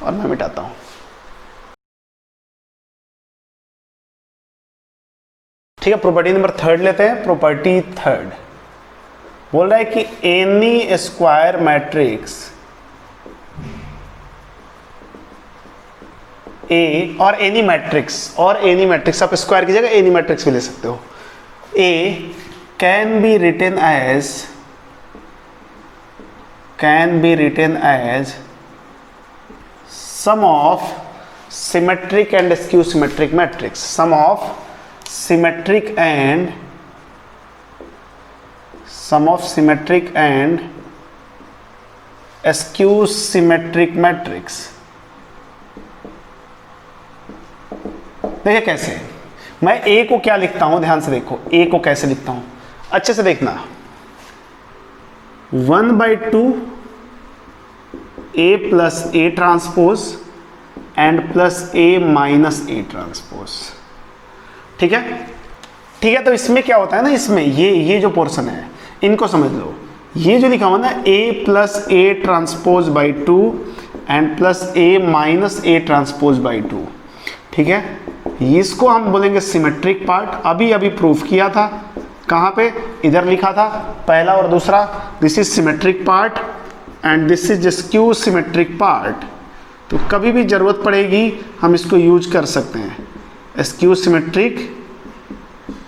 Speaker 1: और मैं मिटाता हूँ। ठीक है, प्रॉपर्टी नंबर 3 लेते हैं। प्रॉपर्टी 3 बोल रहा है कि एनी स्क्वायर मैट्रिक्स ए और एनी मैट्रिक्स आप स्क्वायर की जगह एनी मैट्रिक्स भी ले सकते हो। A can be written as sum of symmetric and skew symmetric matrix, sum of symmetric and skew symmetric matrix. देखिए कैसे, मैं ए को क्या लिखता हूं, ध्यान से देखो ए को कैसे लिखता हूं, अच्छे से देखना। 1/2 A plus A transpose and plus A minus A transpose. ठीक है, तो इसमें क्या होता है ना, इसमें ये जो पोर्शन है इनको समझ लो। ये जो लिखा हुआ ना a plus A transpose by 2 and plus A minus A transpose by 2, ठीक है, इसको हम बोलेंगे सिमेट्रिक पार्ट। अभी प्रूफ किया था, कहाँ पे, इधर लिखा था पहला और दूसरा। This is symmetric part and this is skew symmetric part. तो कभी भी जरूरत पड़ेगी हम इसको यूज कर सकते हैं, स्क्यू सिमेट्रिक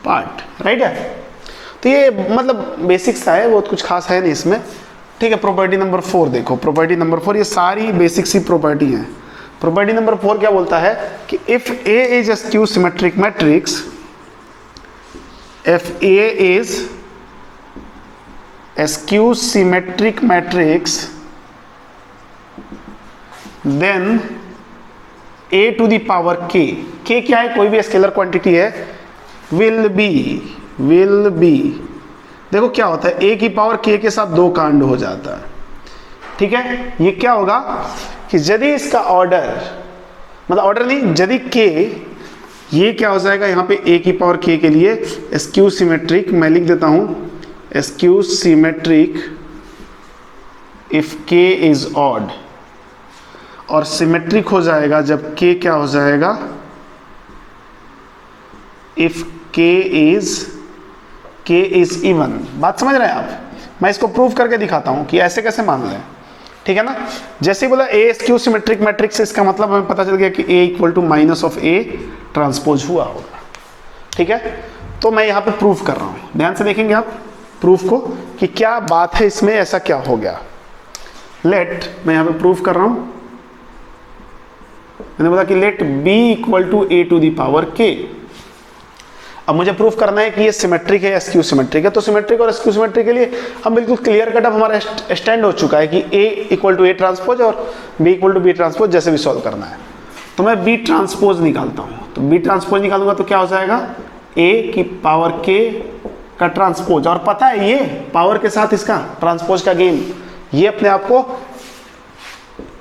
Speaker 1: पार्ट, राइट है। तो ये मतलब बेसिक्स सा है, बहुत कुछ खास है नहीं इसमें। ठीक है, प्रॉपर्टी नंबर 4 देखो, प्रॉपर्टी नंबर 4, ये सारी बेसिक सी प्रॉपर्टी है। प्रॉपर्टी नंबर 4 क्या बोलता है कि if A is a skew symmetric matrix, if A is a skew symmetric matrix, then a to the power k क्या है, कोई भी स्केलर क्वांटिटी है, will be देखो क्या होता है, a की पावर k के साथ 2 कांड हो जाता है। ठीक है, ये क्या होगा कि यदि इसका ऑर्डर, मतलब ऑर्डर नहीं, यदि k, ये क्या हो जाएगा यहाँ पे a की पावर k के लिए स्क्यू सिमेट्रिक, मैं लिख देता हूँ skew symmetric if k is odd, और सिमेट्रिक हो जाएगा जब k क्या हो जाएगा, इफ k इज इवन। बात समझ रहे हैं आप, मैं इसको प्रूव करके दिखाता हूं कि ऐसे कैसे मान लें। ठीक है ना, जैसे ही बोला ए स्क्यू सिमेट्रिक मैट्रिक्स, इसका मतलब हमें पता चल गया कि a equal to minus of a transpose हुआ होगा। ठीक है, तो मैं यहाँ पे प्रूफ कर रहा हूँ, ध्यान से देखेंगे आप प्रूफ को कि क्या बात है इसमें, ऐसा क्या हो गया। लेट, मैं यहाँ पे प्रूफ कर रहा हूँ, मैंने बोला कि let b equal to a to the power k। अब मुझे प्रूफ करना है कि ये सिमेट्रिक है या स्क्यू सिमेट्रिक है। तो सिमेट्रिक और स्क्यू सिमेट्रिक के लिए हम बिल्कुल क्लियर कट, अब हमारा स्टैंड हो चुका है कि a equal to a transpose और b equal to b transpose जैसे भी सॉल्व करना है। तो मैं b ट्रांसपोज निकालता हूँ, तो b ट्रांसपोज निकालूंगा तो क्या हो जाएगा, a की पावर k का ट्रांसपोज। और पता है ये पावर के साथ इसका ट्रांसपोज का गेम, ये अपने आप को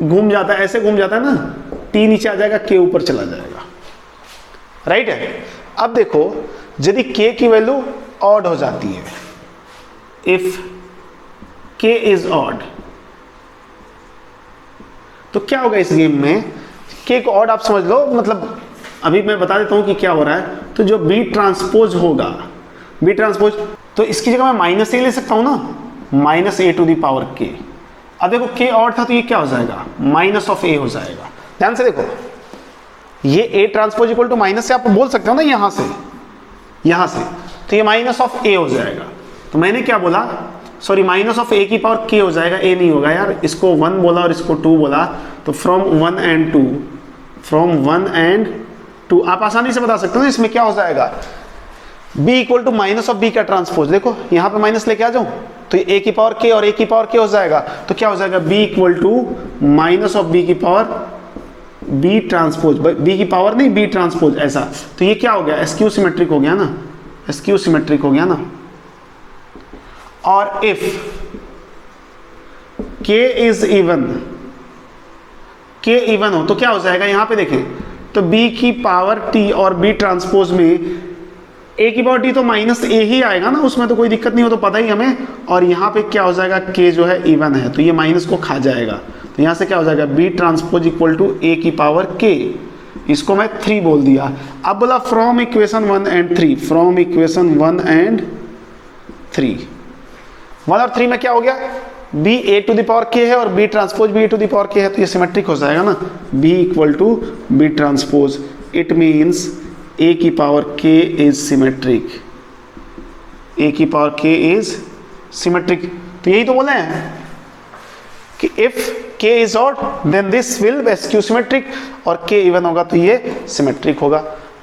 Speaker 1: घूम जाता है, ऐसे घूम जाता है ना, t नीचे आ जाएगा, k ऊपर चला जाएगा, राइट है। अब देखो यदि k की वैल्यू ऑड हो जाती है, इफ k इज ऑड, तो क्या होगा इस गेम में, k को ऑड आप समझ लो, मतलब अभी मैं बता देता हूं कि क्या हो रहा है। तो जो b ट्रांसपोज होगा, b ट्रांसपोज, तो इसकी जगह मैं माइनस ए ले सकता हूं ना, minus A to the power k। अब देखो k ऑड था तो ये क्या हो जाएगा, माइनस ऑफ a हो जाएगा। ध्यान से देखो, ये a transpose equal to minus से आप बोल सकते हो ना, यहां से तो ये माइनस ऑफ a हो जाएगा। तो मैंने क्या बोला, सॉरी, माइनस ऑफ a की पावर k हो जाएगा, a नहीं होगा यार, इसको 1 बोला और इसको 2 बोला, तो फ्रॉम 1 एंड 2 आप आसानी से बता सकते हो इसमें क्या हो जाएगा, b equal to minus of b का ट्रांसपोज। देखो यहाँ पे माइनस लेके आ जाऊं तो ये a की पावर k और a की पावर k हो जाएगा, तो क्या हो जाएगा, b equal to minus of b की पावर b ट्रांसपोज, b की पावर नहीं, b ट्रांसपोज, ऐसा। तो ये क्या हो गया, स्क्यू सिमेट्रिक हो गया ना, स्क्यू सिमेट्रिक हो गया ना। और इफ के इज इवन, के इवन हो तो क्या हो जाएगा, यहां पे देखें तो b की पावर t और b ट्रांसपोज में a की पावर t तो माइनस a ही आएगा ना, उसमें तो कोई दिक्कत नहीं हो, तो पता ही हमें। और यहाँ पे क्या हो जाएगा, k जो है इवन है तो ये माइनस को खा जाएगा, तो यहाँ से क्या हो जाएगा b transpose equal to a की पावर k, इसको मैं 3 बोल दिया। अब बोला from equation 1 and 3, from equation 1 and 3, 1 और 3 में क्या हो गया, b a to the power k है और b transpose b to the power k है, तो ये सिमेट्रिक हो जाएगा ना, b equal to b transpose, it means a की power k is symmetric, a की पावर k इज सिमेट्रिक। तो यही तो बोले हैं कि if k is odd then this will rescue symmetric, और k इवन होगा तो ये सिमेट्रिक होगा।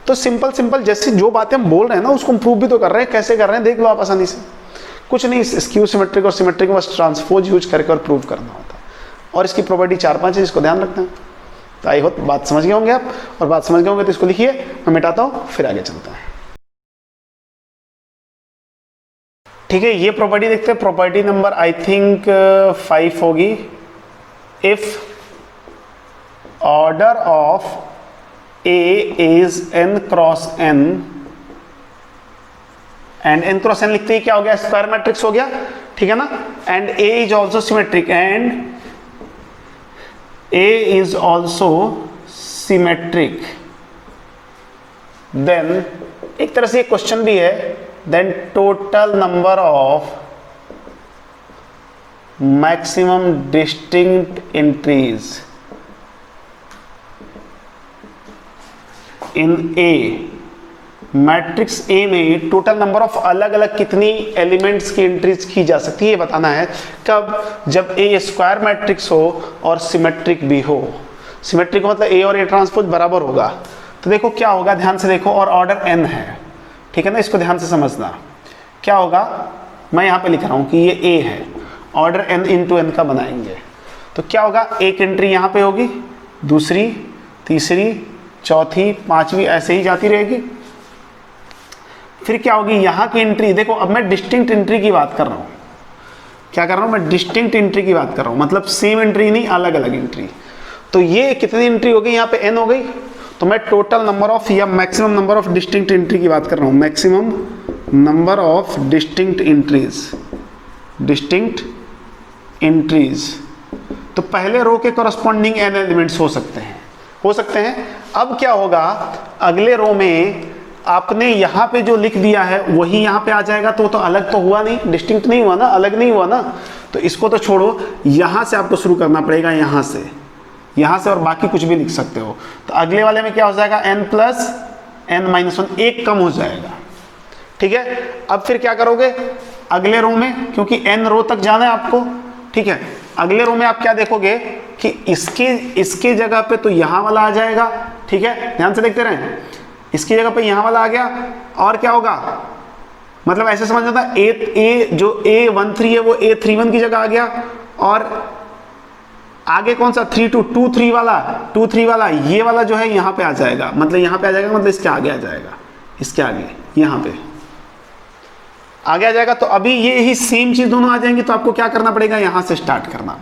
Speaker 1: तो सिंपल सिंपल जैसे जो बातें हम बोल रहे हैं ना उसको हम प्रूव भी तो कर रहे हैं, कैसे कर रहे हैं देख लो आप आसानी से, कुछ नहीं, स्क्यू सिमेट्रिक और सिमेट्रिक में बस ट्रांसपोज यूज करके और प्रूव करना होता है, और इसकी प्रॉपर्टी 4-5 है जिसको ध्यान रखना है। तो आई होप बात समझ गए होंगे आप, और बात समझ गए होंगे तो इसको लिखिए, मैं मिटाता हूं फिर आगे चलते हैं। ठीक है, ये प्रॉपर्टी देखते हैं, प्रॉपर्टी नंबर आई थिंक 5 होगी। If order of A is n cross n, and n cross n लिखते ही क्या हो गया, स्क्वायर मैट्रिक्स हो गया, ठीक है ना, and a is also symmetric, and A is also symmetric, then एक तरह से ये क्वेश्चन भी है, then total number of maximum distinct entries in A, matrix A में टोटल नंबर ऑफ अलग अलग कितनी एलिमेंट्स की एंट्रीज की जा सकती है ये बताना है। कब, जब A स्क्वायर मैट्रिक्स हो और सिमेट्रिक भी हो। सिमेट्रिक मतलब A और A ट्रांसपोज बराबर होगा, तो देखो क्या होगा, ध्यान से देखो, और ऑर्डर n है, ठीक है ना, इसको ध्यान से समझना। क्या होगा, मैं यहाँ पे लिख रहा हूँ कि ये A है, ऑर्डर n इंटू n का बनाएंगे, तो क्या होगा, एक एंट्री यहाँ पे होगी, दूसरी, तीसरी, चौथी, पांचवी, ऐसे ही जाती रहेगी। फिर क्या होगी, यहाँ की एंट्री, देखो अब मैं डिस्टिंक्ट एंट्री की बात कर रहा हूँ, क्या कर रहा हूँ मैं, डिस्टिंक्ट एंट्री की बात कर रहा हूँ, मतलब सेम एंट्री नहीं, अलग अलग एंट्री। तो ये कितनी एंट्री हो गई, यहाँ पे n हो गई, तो मैं टोटल नंबर ऑफ या maximum number of distinct entry की बात कर रहा हूँ, maximum number of distinct entries, distinct entries. तो पहले रो के कॉरस्पॉन्डिंग n एलिमेंट्स हो सकते हैं। अब क्या होगा, अगले रो में आपने यहाँ पे जो लिख दिया है वही यहाँ पे आ जाएगा, तो अलग तो हुआ नहीं, डिस्टिंक्ट नहीं हुआ ना, अलग नहीं हुआ ना, तो इसको तो छोड़ो, यहाँ से आपको शुरू करना पड़ेगा, यहाँ से, और बाकी कुछ भी लिख सकते हो। तो अगले वाले में क्या हो जाएगा, n प्लस n माइनस 1, एक कम हो जाएगा, ठीक है। अब फिर क्या करोगे अगले रो में, क्योंकि n रो तक जाना है आपको, ठीक है। अगले रो में आप क्या देखोगे कि इसके जगह पे तो यहाँ वाला आ जाएगा, ठीक है, ध्यान से देखते रहें, इसकी जगह पे यहाँ वाला आ गया, और क्या होगा, मतलब ऐसे समझ आता है, ए जो A13 है वो A31 की जगह आ गया, और आगे कौन सा 3 वाला ये वाला जो है यहाँ पे आ जाएगा, मतलब यहाँ पे आ जाएगा, मतलब इसके आगे आ जाएगा, इसके आगे यहाँ पे आगे आ जाएगा। तो अभी ये ही सेम चीज दोनों आ जाएंगी, तो आपको क्या करना पड़ेगा, यहाँ से स्टार्ट करना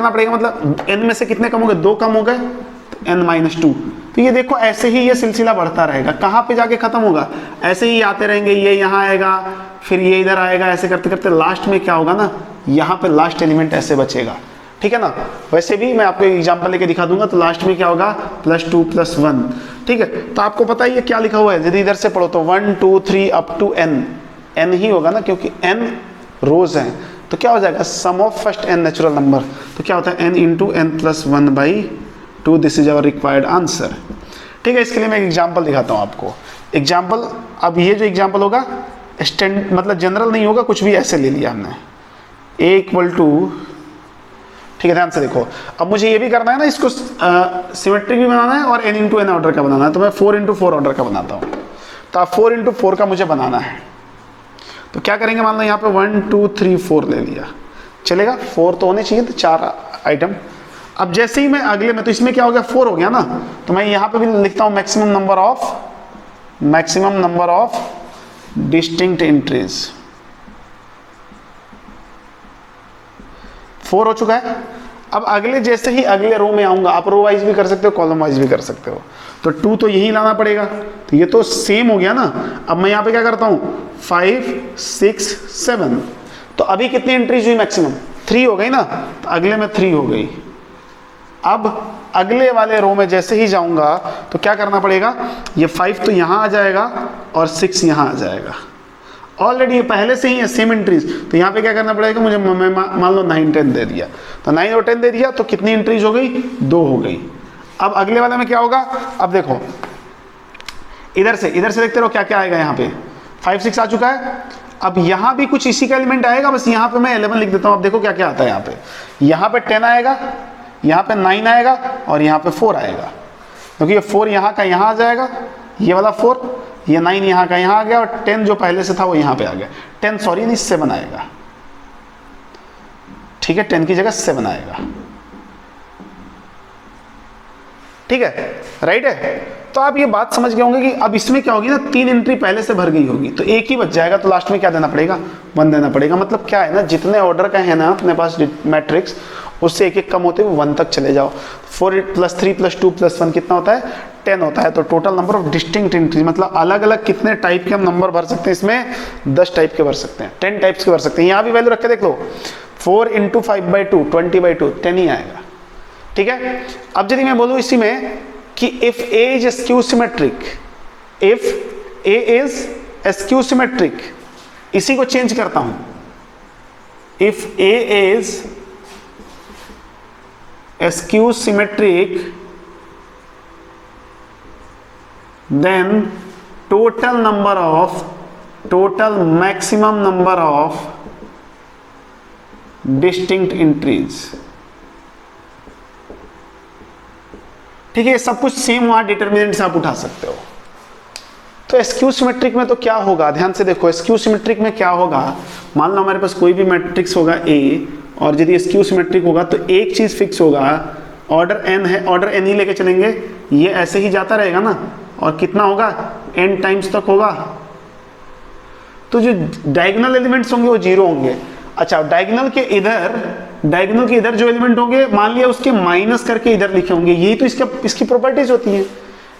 Speaker 1: पड़ेगा, मतलब n में से कितने कम हो गए, 2 कम हो गए, तो n-2। तो ये देखो ऐसे ही ये सिलसिला बढ़ता रहेगा, कहाँ पे जाके खत्म होगा, ऐसे ही आते रहेंगे, ये यहाँ आएगा, फिर ये इधर आएगा, ऐसे करते करते लास्ट में क्या होगा ना, यहाँ पे लास्ट एलिमेंट ऐसे बचेगा, ठीक है ना। वैसे भी मैं आपको एग्जांपल लेके दिखा दूंगा, तो लास्ट में क्या होगा, +2 + 1, ठीक है। तो आपको पता ही है क्या लिखा हुआ है, यदि इधर से पढ़ो तो 1 2 3 अप टू n ही होगा ना, क्योंकि n रोज हैं, तो क्या हो जाएगा, sum of first n natural number, तो क्या होता है n × n + 1/2, this is our required answer, ठीक है। इसके लिए मैं एक एग्जांपल दिखाता हूँ आपको, एग्जांपल। अब ये जो एग्जांपल होगा स्टैंड मतलब जनरल नहीं होगा, कुछ भी ऐसे ले लिया हमने, a = ठीक है, ध्यान से देखो। अब मुझे ये भी करना है ना, इसको सिमेट्रिक भी बनाना है और n × n ऑर्डर का बनाना है, तो मैं 4 × 4 ऑर्डर का बनाता हूँ। तो आप 4 × 4 का मुझे बनाना है, तो क्या करेंगे, मान लो यहाँ पे 1 2 3 4 ले लिया, चलेगा, 4 तो होने चाहिए, तो 4 आइटम। अब जैसे ही मैं अगले में, तो इसमें क्या हो गया, 4 हो गया ना, तो मैं यहाँ पे भी लिखता हूँ maximum number of distinct entries, 4 हो चुका है। अब अगले जैसे ही अगले रो में आऊंगा, आप रो वाइज भी कर सकते हो, कॉलम वाइज भी कर सकते हो, तो 2 तो यही लाना पड़ेगा, तो ये तो सेम हो गया ना। अब मैं यहाँ पे क्या करता हूँ 5 6 7, तो अभी कितनी एंट्रीज हुई मैक्सिमम 3 हो गई ना, तो अगले में 3 हो गई। अब अगले वाले रो में जैसे ही जाऊंगा तो क्या करना पड़ेगा, ये 5 तो यहाँ आ जाएगा और 6 यहाँ आ जाएगा, ऑलरेडी ये पहले से ही है सेम एंट्रीज, तो यहाँ पे क्या करना पड़ेगा मुझे, मैं मान लो 9 10 दे दिया, तो 9 और 10 दे दिया, तो कितनी एंट्रीज हो गई 2 हो गई। अब अगले वाले में क्या होगा, अब देखो इधर से देखते रहो क्या क्या आएगा, यहाँ पे 5 6 आ चुका है। अब यहाँ भी कुछ इसी का एलिमेंट आएगा, बस यहाँ पे मैं 11 लिख देता हूँ। अब देखो क्या क्या आता है, यहाँ पे 10 आएगा, यहाँ पे 9 आएगा और यहाँ पे 4 आएगा, क्योंकि ये 4 यहाँ का यहाँ आ जाएगा, ये वाला 4, ये 9 यहाँ का यहाँ आ गया, और 10 जो पहले से था वो यहाँ पे आ गया। 10 सॉरी नहीं 7 आएगा, ठीक है, 10 की जगह 7 आएगा, ठीक है, राइट है। तो आप ये बात समझ गए होंगे कि अब इसमें क्या होगी ना, 3 एंट्री पहले से भर गई होगी, तो एक ही बच जाएगा, तो लास्ट में क्या देना पड़ेगा 1 देना पड़ेगा। मतलब क्या है ना, जितने ऑर्डर का है ना अपने पास मैट्रिक्स, उससे एक एक कम होते हुए 1 तक चले जाओ। 4 + 3 + 2 + 1 कितना होता है 10 होता है। तो total number of distinct entries, मतलब अलग अलग कितने टाइप के हम नंबर भर सकते हैं, इसमें 10 टाइप के भर सकते हैं, 10 टाइप्स के भर सकते हैं। यहाँ भी वैल्यू रख के देख लो, 4 × 5/2 20/2 10 ही आएगा, ठीक है। अब यदि मैं बोलूँ इसी में कि if A is skew symmetric, if A is skew symmetric, इसी को चेंज करता हूं, if A is skew symmetric then total maximum number of distinct entries, ठीक है। सब कुछ सेम वहां डिटर्मिनेंट से आप उठा सकते हो। तो स्क्यू सिमेट्रिक में तो क्या होगा, ध्यान से देखो, स्क्यू सिमेट्रिक में क्या होगा, मान लो हमारे पास कोई भी मैट्रिक्स होगा A, और यदि स्क्यू सिमेट्रिक होगा तो एक चीज फिक्स होगा, ऑर्डर n है, ऑर्डर n ही लेके चलेंगे, ये ऐसे ही जाता रहेगा ना, और कितना होगा n टाइम्स तक होगा, तो जो डायगोनल एलिमेंट्स होंगे वो 0 होंगे। अच्छा, डायगोनल के इधर जो एलिमेंट होंगे, मान लिया उसके माइनस करके इधर लिखे होंगे, यही तो इसकी प्रॉपर्टीज होती हैं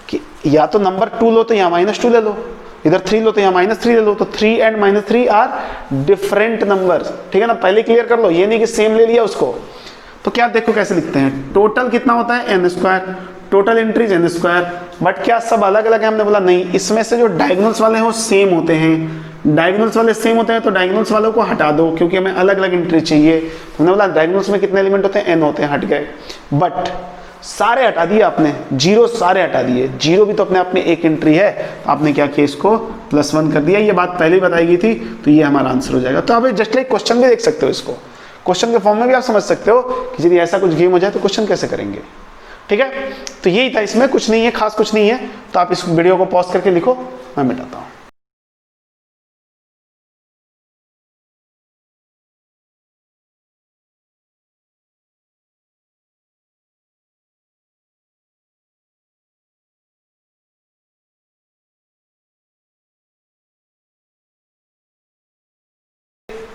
Speaker 1: कि या तो नंबर 2 लो तो यहाँ -2 ले लो, इधर 3 लो तो यहाँ -3 ले लो, तो 3 and -3 आर डिफरेंट नंबर्स, ठीक है ना। पहले क्लियर कर लो, ये नहीं कि सेम ले लिया उसको। तो क्या देखो कैसे लिखते हैं, टोटल कितना होता है n², total entries n², but क्या सब अलग अलग है, हमने बोला नहीं, इसमें से जो डायगोनल्स वाले हैं वो सेम होते हैं। डायगोनल्स वाले सेम होते हैं तो डायगोनल्स वालों को हटा दो, क्योंकि हमें अलग अलग एंट्री चाहिए। हमने बोला डायगोनल्स में कितने एलिमेंट होते हैं, n होते हैं, हट गए, बट सारे हटा दिए आपने, 0 सारे हटा दिए, 0 भी तो अपने आप में एक एंट्री है, तो आपने क्या किया, इसको +1 कर दिया। ये बात पहले ही बताई गई थी, तो ये हमारा आंसर हो जाएगा। तो आप जस्ट लाइक क्वेश्चन भी देख सकते हो, इसको क्वेश्चन के फॉर्म में भी आप समझ सकते हो कि यदि ऐसा कुछ गेम हो जाए तो क्वेश्चन कैसे करेंगे, ठीक है। तो यही था, इसमें कुछ नहीं है, खास कुछ नहीं है। तो आप इस वीडियो को पॉज करके लिखो, मैं मिटाता हूँ।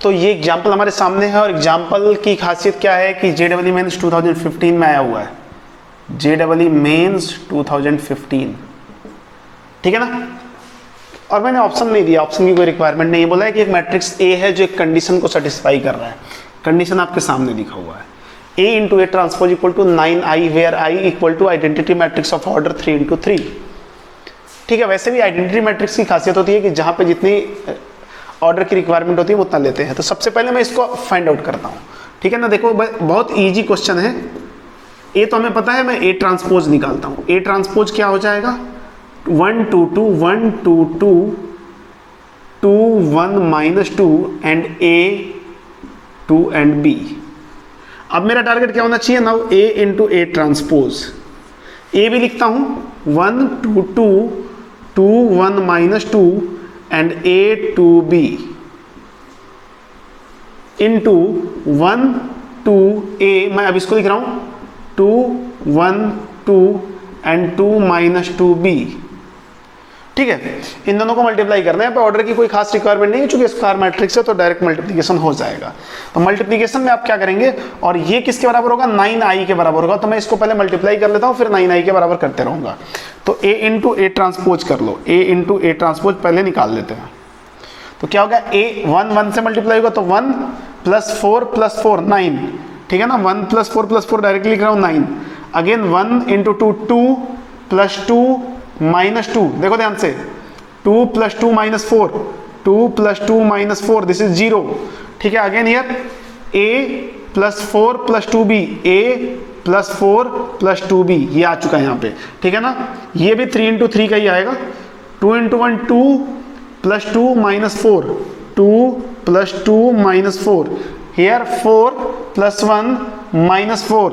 Speaker 1: तो ये एग्जाम्पल हमारे सामने है, और एग्जाम्पल की खासियत क्या है कि JEE मेंस 2015 में आया हुआ है, JEE मेंस 2015, ठीक है ना। और मैंने ऑप्शन नहीं दिया, ऑप्शन की कोई रिक्वायरमेंट नहीं है, बोला है कि एक मैट्रिक्स A है जो एक कंडीशन को सेटिस्फाई कर रहा है। कंडीशन आपके सामने लिखा हुआ है, A × A transpose = 9i where i = identity matrix of order 3 × 3, ठीक है। वैसे भी आइडेंटिटी मैट्रिक्स की खासियत होती है कि जहाँ पे जितनी ऑर्डर की रिक्वायरमेंट होती है वो उतना लेते हैं। तो सबसे पहले मैं इसको फाइंड आउट करता हूँ, ठीक है ना। देखो बहुत इजी क्वेश्चन है, ए तो हमें पता है, मैं A ट्रांसपोज निकालता हूँ। A ट्रांसपोज क्या हो जाएगा, 1 2 2 1 2 2 2 1 -2 एंड A 2 एंड B। अब मेरा टारगेट क्या होना चाहिए, now A × A transpose, A भी लिखता हूँ 1 2 2 2 1 -2 and A to B into 1 2 A, मैं अब इसको लिख रहा हूं 2 1 2 and 2 -2 B, ठीक है, इन दोनों को मल्टीप्लाई करना है। यहाँ पे ऑर्डर की कोई खास रिक्वायरमेंट नहीं है, चूंकि स्क्वायर मैट्रिक्स है तो डायरेक्ट मल्टीप्लिकेशन हो जाएगा। तो मल्टीप्लिकेशन में आप क्या करेंगे, और ये किसके बराबर होगा, 9i के बराबर होगा। तो मैं इसको पहले मल्टीप्लाई कर लेता हूँ, फिर 9i के बराबर करते रहूंगा। तो a इंटू ए ट्रांसपोज कर लो, a इंटू ए ट्रांसपोज पहले निकाल लेते हैं। तो क्या होगा, a 1 से मल्टीप्लाई होगा तो 1 + 4 + 4 9, ठीक है ना। 1 + 4 + 4 डायरेक्टली लिख रहा हूँ 9। अगेन 1 इंटू 2 2 + 2 -2, देखो ध्यान से, 2 + 2 -4, 2 + 2 -4, दिस इज 0, ठीक है। Again here a + 4 + 2b, a + 4 + 2b, ये आ चुका है यहाँ पे, ठीक है ना। ये भी 3 × 3 का ही आएगा। 2 × 1 2 + 2 -4, 2 + 2 -4, हियर 4 + 1 -4,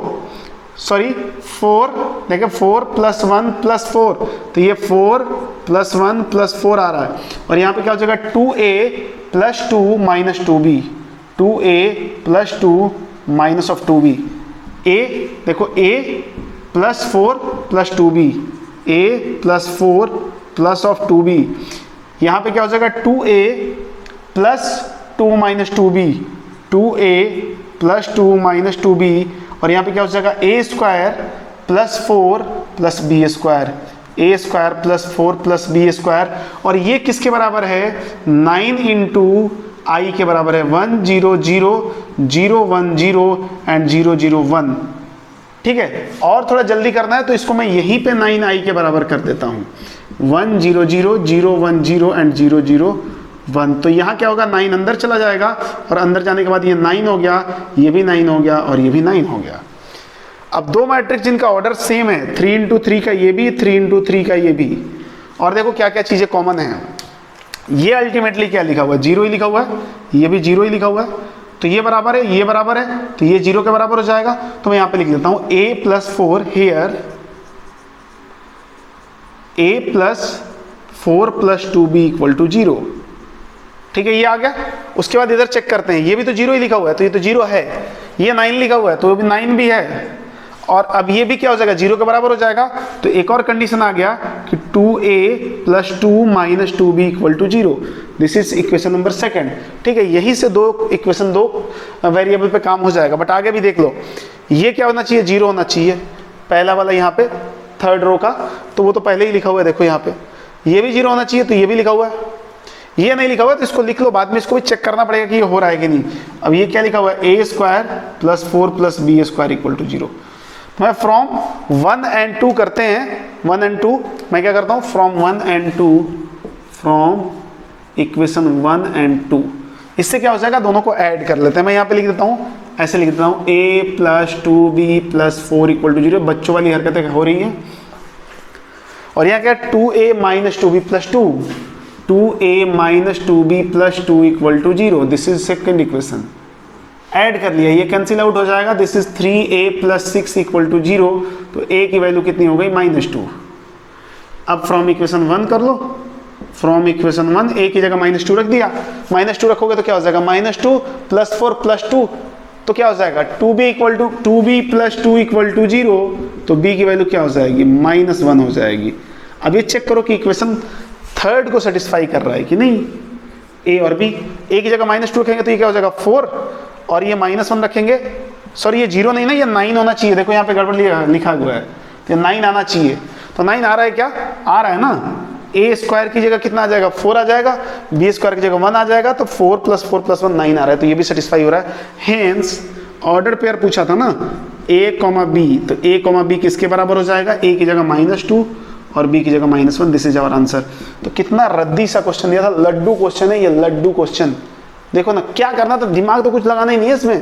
Speaker 1: सॉरी 4, देखिए 4 + 1 + 4, तो ये 4 + 1 + 4 आ रहा है। और यहाँ पे क्या हो जाएगा, 2a + 2 - 2b, 2a + 2 - 2b, a देखो a + 4 + 2b, a + 4 + 2b, यहाँ पे क्या हो जाएगा, 2a + 2 - 2b, 2a + 2 - 2b, और यहाँ पे क्या हो जाएगा, a² + 4 + b², a² + 4 + b², और ये किसके बराबर है, 9 × i के बराबर है, 1 0 0 0 1 0 एंड 0 0 1, ठीक है। और थोड़ा जल्दी करना है तो इसको मैं यहीं पे 9i के बराबर कर देता हूँ, 1 0 0 0 1 0 एंड 0 0 1। तो यहाँ क्या होगा, 9 अंदर चला जाएगा, और अंदर जाने के बाद ये 9 हो गया, ये भी 9 हो गया, और ये भी 9 हो गया। अब दो मैट्रिक्स जिनका ऑर्डर सेम है, 3 × 3 का ये भी, 3 × 3 का ये भी, और देखो क्या क्या चीज़ें कॉमन हैं। ये अल्टीमेटली क्या लिखा हुआ है, 0 ही लिखा हुआ है, ये भी 0 ही लिखा हुआ है, तो ये बराबर है, ये बराबर है, तो ये 0 के बराबर हो जाएगा। तो मैं यहाँ पे लिख देता हूँ a + 4 हियर, a + 4 + 2b = 0, ठीक है, ये आ गया। उसके बाद इधर चेक करते हैं, ये भी तो 0 ही लिखा हुआ है, तो ये तो 0 है, ये 9 लिखा हुआ है, तो भी 9 भी है, और अब ये भी क्या हो जाएगा, 0 के बराबर हो जाएगा। तो एक और कंडीशन आ गया कि 2a + 2 - 2b = 0, this is equation number 2, ठीक है। यही से दो इक्वेशन, दो वेरिएबल पे काम हो जाएगा। बट आगे भी देख लो, ये क्या होना चाहिए, 0 होना चाहिए, पहला वाला यहाँ पे 3rd रो का, तो वो तो पहले ही लिखा हुआ है, देखो यहाँ पे ये भी 0 होना चाहिए, तो ये भी लिखा हुआ है, ये नहीं लिखा हुआ है तो इसको लिख लो, बाद में इसको भी चेक करना पड़ेगा कि ये हो रहा है कि नहीं। अब ये क्या लिखा हुआ है, a² + 4 + b² = 0। मैं फ्रॉम 1 and 2 करते हैं, 1 and 2, मैं क्या करता हूँ, from 1 and 2, from equation 1 and 2, इससे क्या हो जाएगा, दोनों को ऐड कर लेते हैं। मैं यहाँ पे लिख देता हूँ, ऐसे लिख देता हूँ, a + 2b + 4 = 0, बच्चों वाली हरकतें हो रही हैं। और यहाँ क्या, 2a - 2b + 2, 2a - 2b + 2 = 0, this is second equation. Add कर लिया, ये कैंसिल आउट हो जाएगा, दिस इज 3a + 6 = 0, तो a की वैल्यू कितनी हो गई, -2। अब फ्रॉम इक्वेशन 1 कर लो, फ्रॉम इक्वेशन 1 a की जगह -2 रख दिया, -2 रखोगे तो क्या हो जाएगा, -2 + 4 + 2, तो क्या हो जाएगा, 2b + 2 = 0, तो b की वैल्यू क्या हो जाएगी, -1 हो जाएगी। अब ये चेक करो कि इक्वेशन 3rd को सेटिस्फाई कर रहा है कि नहीं, a और b। a की जगह -2 रखेंगे तो ये क्या हो जाएगा 4, और ये -1 रखेंगे, सॉरी ये 0 नहीं ना, ये 9 होना चाहिए, देखो यहाँ पे गड़बड़ लिखा हुआ है, तो 9 आना चाहिए। तो 9 आ रहा है क्या, आ रहा है ना, a² की जगह कितना आ जाएगा, 4 आ जाएगा, b² की जगह 1 आ जाएगा, तो 4 + 4 + 1 9 आ रहा है, तो ये भी सेटिस्फाई हो रहा है। हेंस ऑर्डर पेयर पूछा था ना, a, b, तो a, b किसके बराबर हो जाएगा, a की जगह -2 और b की जगह -1, दिस इज आवर आंसर। तो कितना रद्दी सा क्वेश्चन दिया था, लड्डू क्वेश्चन है ये, लड्डू क्वेश्चन। देखो ना क्या करना, तो दिमाग तो कुछ लगाना ही नहीं है इसमें,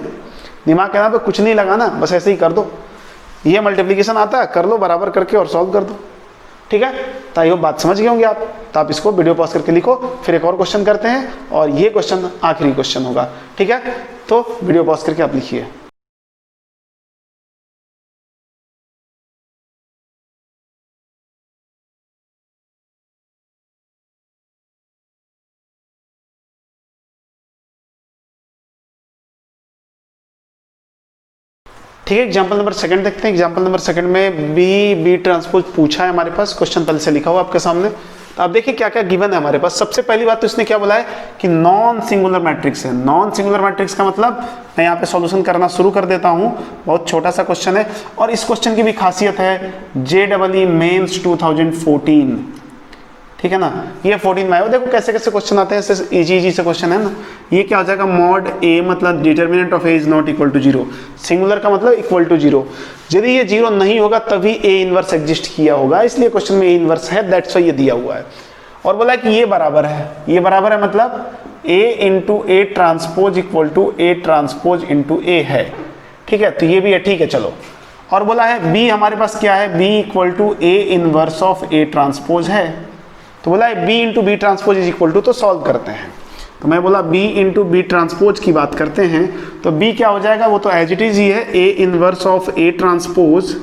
Speaker 1: दिमाग के नाम पे कुछ नहीं लगाना, बस ऐसे ही कर दो। ये मल्टीप्लिकेशन आता है, कर लो बराबर करके और सॉल्व कर दो, ठीक है। तो आई होप बात समझ गए होंगे आप। तो आप इसको वीडियो पॉज करके लिखो, फिर एक और क्वेश्चन करते हैं, और ये क्वेश्चन आखिरी क्वेश्चन होगा, ठीक है। तो वीडियो पॉज करके आप लिखिए। ठीक है, एग्जाम्पल नंबर 2 देखते हैं। एग्जाम्पल नंबर 2 में बी ट्रांसपोज पूछा है हमारे पास, क्वेश्चन पहले से लिखा हुआ आपके सामने। तो अब देखिए क्या क्या गिवन है हमारे पास। सबसे पहली बात तो इसने क्या बोला है कि नॉन सिंगुलर मैट्रिक्स है। नॉन सिंगुलर मैट्रिक्स का मतलब मैं यहाँ पे सॉल्यूशन करना शुरू कर देता हूँ। बहुत छोटा सा क्वेश्चन है और इस क्वेश्चन की भी खासियत है JEE मेंस 2014, ठीक है ना। ये 14 में आया। देखो कैसे कैसे क्वेश्चन आते हैं, ऐसे इजी से क्वेश्चन है ना। ये क्या हो जाएगा, मॉड A मतलब determinant of A is not equal to 0, singular का मतलब इक्वल टू 0। यदि ये 0 नहीं होगा तभी A इनवर्स एग्जिस्ट किया होगा, इसलिए क्वेश्चन में A इनवर्स है, दैट्स व्हाई ये दिया हुआ है। और बोला कि ये बराबर है, ये बराबर है मतलब A into A transpose equal to A transpose into A है, ठीक है। तो ये भी है, ठीक है चलो। और बोला है B हमारे पास क्या है, B equal to A inverse of A transpose है। तो बोला है B into B transpose is equal to, तो सॉल्व करते हैं। तो मैं बोला B इंटू बी ट्रांसपोज की बात करते हैं तो B क्या हो जाएगा, वो तो एज इट इज ही है, A inverse of A transpose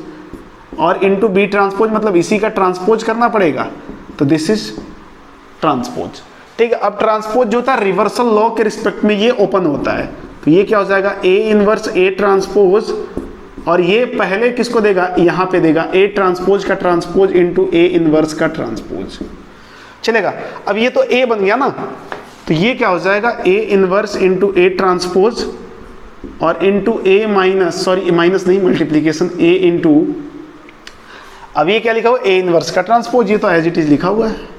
Speaker 1: और इंटू बी ट्रांसपोज मतलब इसी का ट्रांसपोज करना पड़ेगा, तो दिस इज ट्रांसपोज, ठीक है। अब ट्रांसपोज जो होता है रिवर्सल लॉ के रिस्पेक्ट में ये ओपन होता है, तो ये क्या हो जाएगा A इनवर्स A ट्रांसपोज और ये पहले किसको देगा, यहाँ पे देगा A ट्रांसपोज का ट्रांसपोज इंटू A इनवर्स का ट्रांसपोज, चलेगा। अब ये तो A बन गया ना, तो ये क्या हो जाएगा A inverse into A transpose और into A minus, sorry minus नहीं मल्टीप्लीकेशन, A इंटू, अब ये क्या लिखा हुआ A इनवर्स का ट्रांसपोज, ये तो एज इट इज लिखा हुआ है।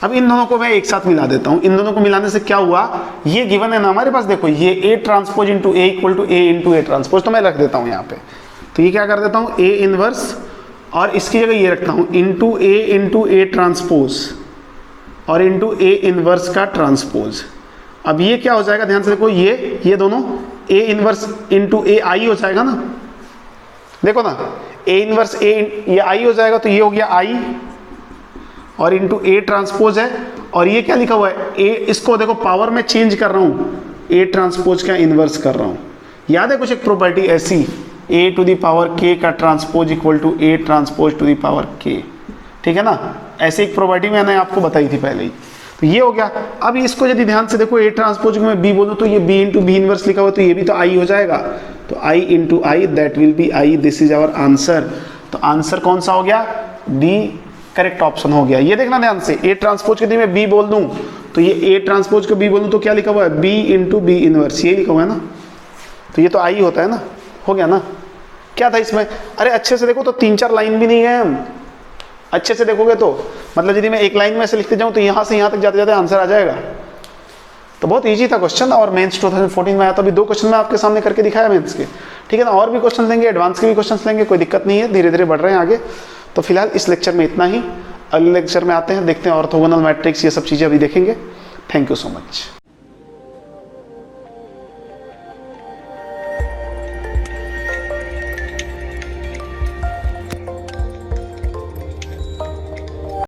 Speaker 1: अब इन दोनों को मैं एक साथ मिला देता हूं। इन दोनों को मिलाने से क्या हुआ, ये गिवन है ना हमारे पास, देखो ये A transpose into A equal to A into A transpose, तो मैं रख देता हूं यहाँ पे। तो ये क्या कर देता हूं A इनवर्स और इसकी जगह ये रखता हूँ इंटू A ट्रांसपोज और इंटू A इनवर्स का ट्रांसपोज। अब ये क्या हो जाएगा, ध्यान से देखो, ये दोनों A inverse into A I हो जाएगा ना, देखो ना A इनवर्स A ये I हो जाएगा, तो ये हो गया I और इंटू A ट्रांसपोज है और ये क्या लिखा हुआ है A, इसको देखो पावर में चेंज कर रहा हूँ, A ट्रांसपोज का इनवर्स कर रहा हूँ। याद है कुछ एक प्रॉपर्टी ऐसी, A to the power K का transpose equal to A transpose to the power K, ठीक है ना। ऐसी एक प्रॉपर्टी मैंने आपको बताई थी पहले ही। तो ये हो गया। अब इसको यदि ध्यान से देखो A ट्रांसपोज को मैं B बोलूँ तो ये B इंटू B इनवर्स लिखा हुआ, तो ये भी तो I हो जाएगा, तो I into I that will be I, this is our answer. तो आंसर कौन सा हो गया, D करेक्ट ऑप्शन हो गया। ये देखना ध्यान से, A ट्रांसपोज के यदि मैं B बोल दूँ तो ये A ट्रांसपोज को B बोलूँ तो क्या लिखा हुआ है, B इंटू B इनवर्स, ये लिखा हुआ है ना, तो ये तो I होता है ना, हो गया ना। क्या था इसमें, अरे अच्छे से देखो तो 3-4 लाइन भी नहीं है, हम अच्छे से देखोगे तो मतलब यदि मैं एक लाइन में से लिखते जाऊं तो यहाँ से यहाँ तक जाते जाते आंसर आ जाएगा। तो बहुत इजी था क्वेश्चन और मेंस 2014 में आया, तो अभी 2 क्वेश्चन मैं आपके सामने करके दिखाया मेंस के, ठीक है ना। और भी क्वेश्चन लेंगे, एडवांस के भी क्वेश्चन लेंगे, कोई दिक्कत नहीं है, धीरे धीरे बढ़ रहे हैं आगे। तो फिलहाल इस लेक्चर में इतना ही, अगले लेक्चर में आते हैं, देखते हैं ऑर्थोगोनल मैट्रिक्स, ये सब चीज़ें अभी देखेंगे। Thank you so much.